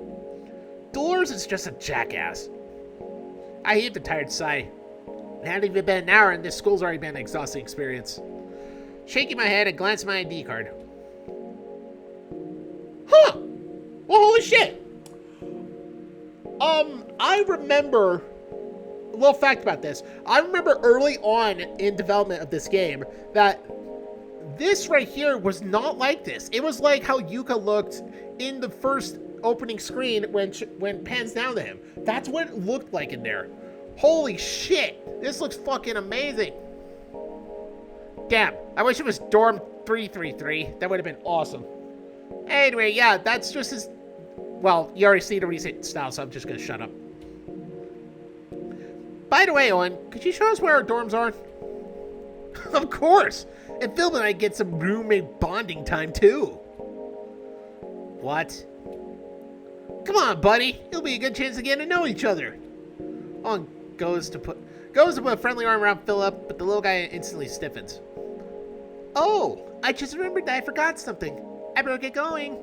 Dolores is just a jackass. I heaved a tired sigh. It hadn't even been an hour and this school's already been an exhausting experience. Shaking my head, I glanced at my ID card. Huh! Well, holy shit! I remember... A little fact about this. I remember early on in development of this game that this right here was not like this. It was like how Yuka looked in the first opening screen when pans down to him. That's what it looked like in there. Holy shit. This looks fucking amazing. Damn. I wish it was Dorm 333. That would have been awesome. Anyway, yeah, that's just his... Well, you already see the recent style, so I'm just going to shut up. By the way, Owen, could you show us where our dorms are? Of course! And Phil and I get some roommate bonding time, too. What? Come on, buddy. It'll be a good chance to get to know each other. Owen goes to put a friendly arm around Philip, but the little guy instantly stiffens. Oh, I just remembered that I forgot something. I better get going.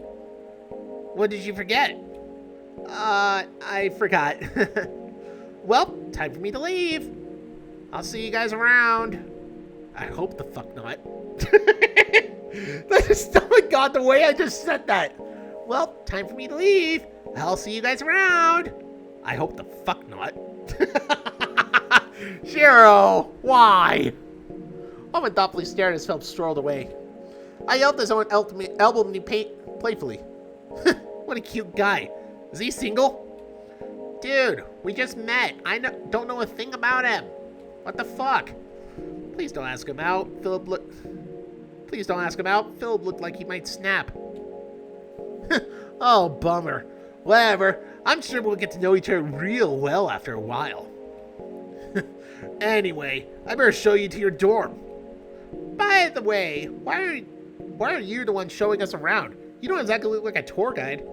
What did you forget? I forgot. Well, time for me to leave. I'll see you guys around. I hope the fuck not. That just, oh my god, the way I just said that. Well, time for me to leave. I'll see you guys around. I hope the fuck not. Shiro, why? Owen thoughtfully stared as Phelps strolled away. I yelled as Owen elbowed me playfully. What a cute guy. Is he single? Dude, we just met. I don't know a thing about him. What the fuck? Please don't ask him out. Please don't ask him out. Philip looked like he might snap. Oh, bummer. Whatever. I'm sure we'll get to know each other real well after a while. Anyway, I better show you to your dorm. By the way, why are you the one showing us around? You don't exactly look like a tour guide.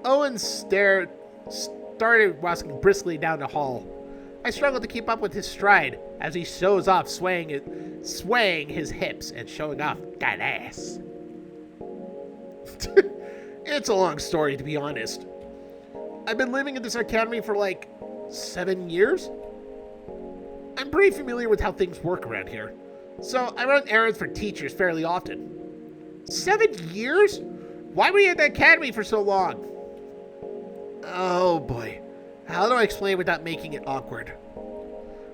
Owen started walking briskly down the hall. I struggled to keep up with his stride as he shows off swaying his hips and showing off that ass. It's a long story, to be honest. I've been living in this academy for like 7 years. I'm pretty familiar with how things work around here, so I run errands for teachers fairly often. 7 years? Why were you at the academy for so long? Oh boy, how do I explain without making it awkward?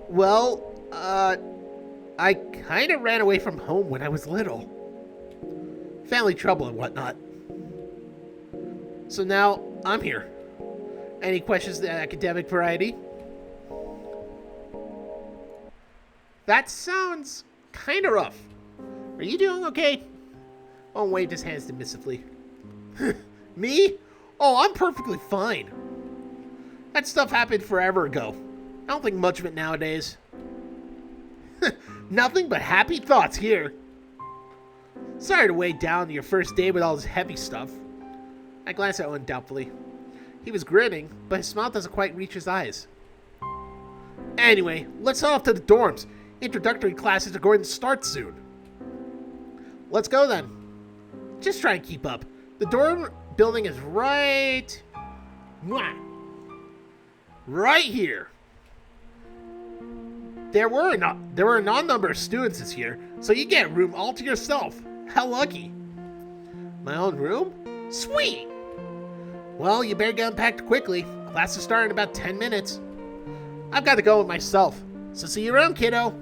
Well, I kind of ran away from home when I was little. Family trouble and whatnot. So now I'm here. Any questions of the academic variety? That sounds kind of rough. Are you doing okay? Owen waved his hands dismissively. Me? Oh, I'm perfectly fine. That stuff happened forever ago. I don't think much of it nowadays. Nothing but happy thoughts here. Sorry to weigh down your first day with all this heavy stuff. I glanced at Owen doubtfully. He was grinning, but his smile doesn't quite reach his eyes. Anyway, let's head off to the dorms. Introductory classes are going to start soon. Let's go then. Just try and keep up. The dorm building is right here. There were a non-number of students this year, so you get a room all to yourself. How lucky. My own room? Sweet! Well, you better get unpacked quickly. Class will start in about 10 minutes. I've got to go with myself. So see you around, kiddo.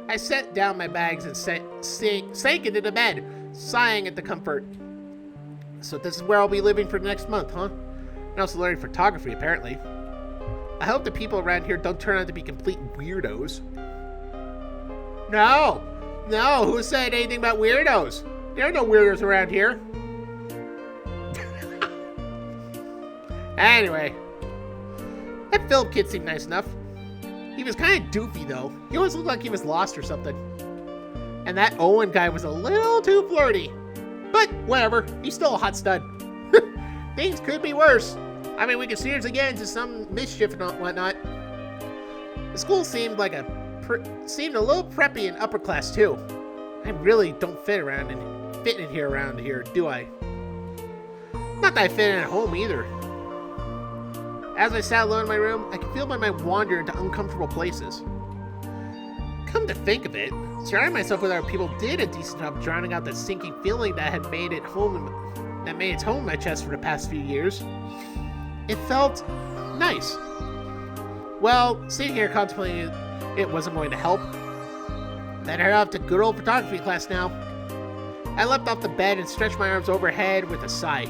I set down my bags and sank into the bed, sighing at the comfort. So this is where I'll be living for the next month, huh? And also learning photography, apparently. I hope the people around here don't turn out to be complete weirdos. No, who said anything about weirdos? There are no weirdos around here. Anyway, that Philip kid seemed nice enough. He was kind of doofy, though. He always looked like he was lost or something. And that Owen guy was a little too flirty. But whatever, he's still a hot stud. Things could be worse. I mean, we could seriously get into some mischief and whatnot. The school seemed like a little preppy and upper class too. I really don't fit in here around here, do I? Not that I fit in at home either. As I sat alone in my room, I could feel my mind wander into uncomfortable places. Come to think of it, surrounding myself with other people did a decent job drowning out that sinking feeling that had made its home in my chest for the past few years. It felt nice. Well, sitting here contemplating it wasn't going to help. Then I head off to good old photography class now. I leapt off the bed and stretched my arms overhead with a sigh.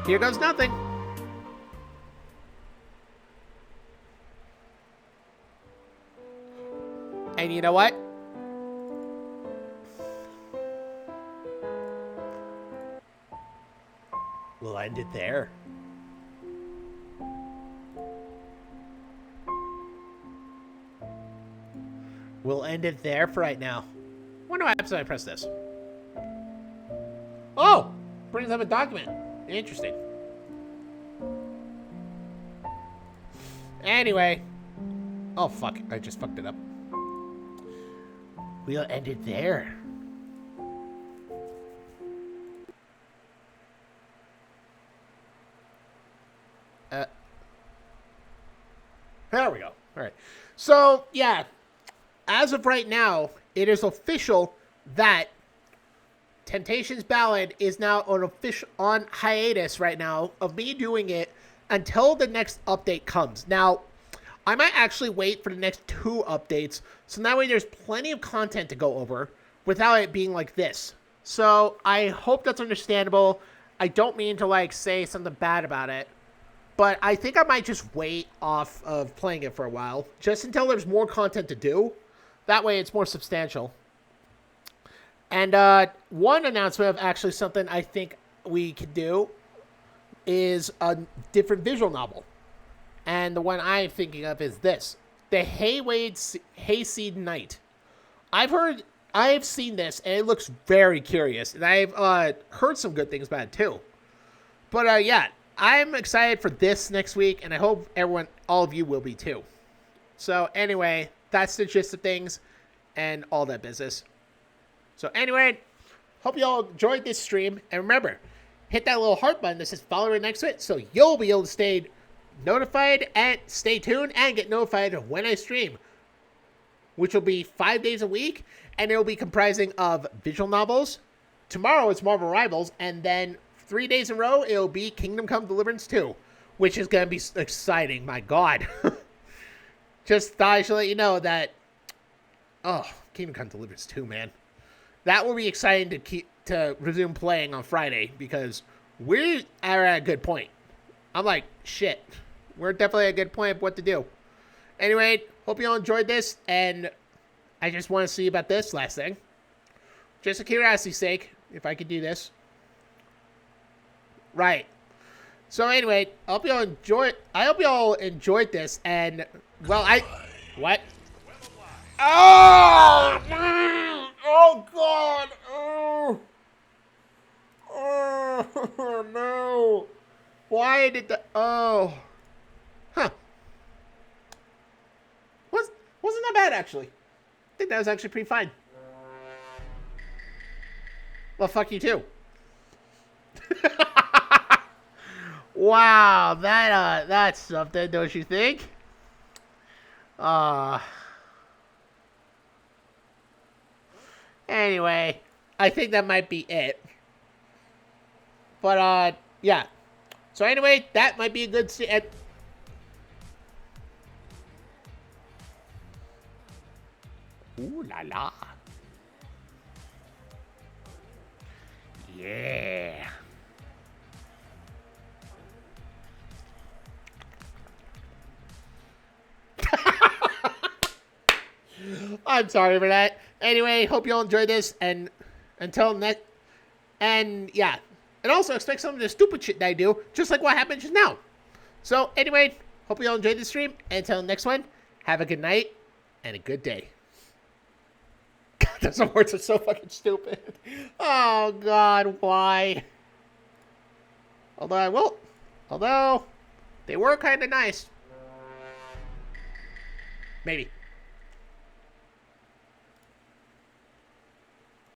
Here goes nothing. And you know what? We'll end it there. We'll end it there for right now. Wonder what happens when I press this. Oh! Brings up a document. Interesting. Anyway. Oh, fuck. I just fucked it up. We'll end it there. There we go. All right. So, yeah. As of right now, it is official that Temptations Ballad is now on hiatus right now of me doing it until the next update comes. Now, I might actually wait for the next 2 updates, so that way there's plenty of content to go over without it being like this. So I hope that's understandable. I don't mean to say something bad about it, but I think I might just wait off of playing it for a while, just until there's more content to do. That way it's more substantial. And one announcement of actually something I think we could do is a different visual novel. And the one I'm thinking of is this. The Hayseed Night. I've seen this, and it looks very curious. And I've heard some good things about it, too. But, yeah, I'm excited for this next week, and I hope all of you will be, too. So, anyway, that's the gist of things and all that business. So, anyway, hope you all enjoyed this stream. And remember, hit that little heart button that says follow right next to it so you'll be able to stay notified and stay tuned and get notified when I stream, which will be 5 days a week, and it will be comprising of visual novels. Tomorrow it's Marvel Rivals, and then 3 days in a row it'll be Kingdom Come Deliverance 2, which is going to be exciting. My God. Just thought I should let you know that, Kingdom Come Deliverance 2, man. That will be exciting to resume playing on Friday, because we are at a good point. I'm like, shit. We're definitely at a good point of what to do. Anyway, hope you all enjoyed this, and I just want to see about this last thing. Just for curiosity's sake, if I could do this. Right. So anyway, I hope you all enjoyed this, and, well, what? Oh! Oh, God! Oh, no! Why did the... Oh. Huh. Wasn't that bad, actually. I think that was actually pretty fine. Well, fuck you, too. Wow, that's something, don't you think? Anyway, I think that might be it. But, yeah. So anyway, that might be a good... Ooh la la. Yeah. I'm sorry for that. Anyway, hope you all enjoyed this, and until next... And, yeah. And also expect some of the stupid shit that I do, just like what happened just now. So, anyway, hope you all enjoyed the stream. And until the next one, have a good night and a good day. God, those words are so fucking stupid. Oh, God, why? Although, they were kind of nice. Maybe.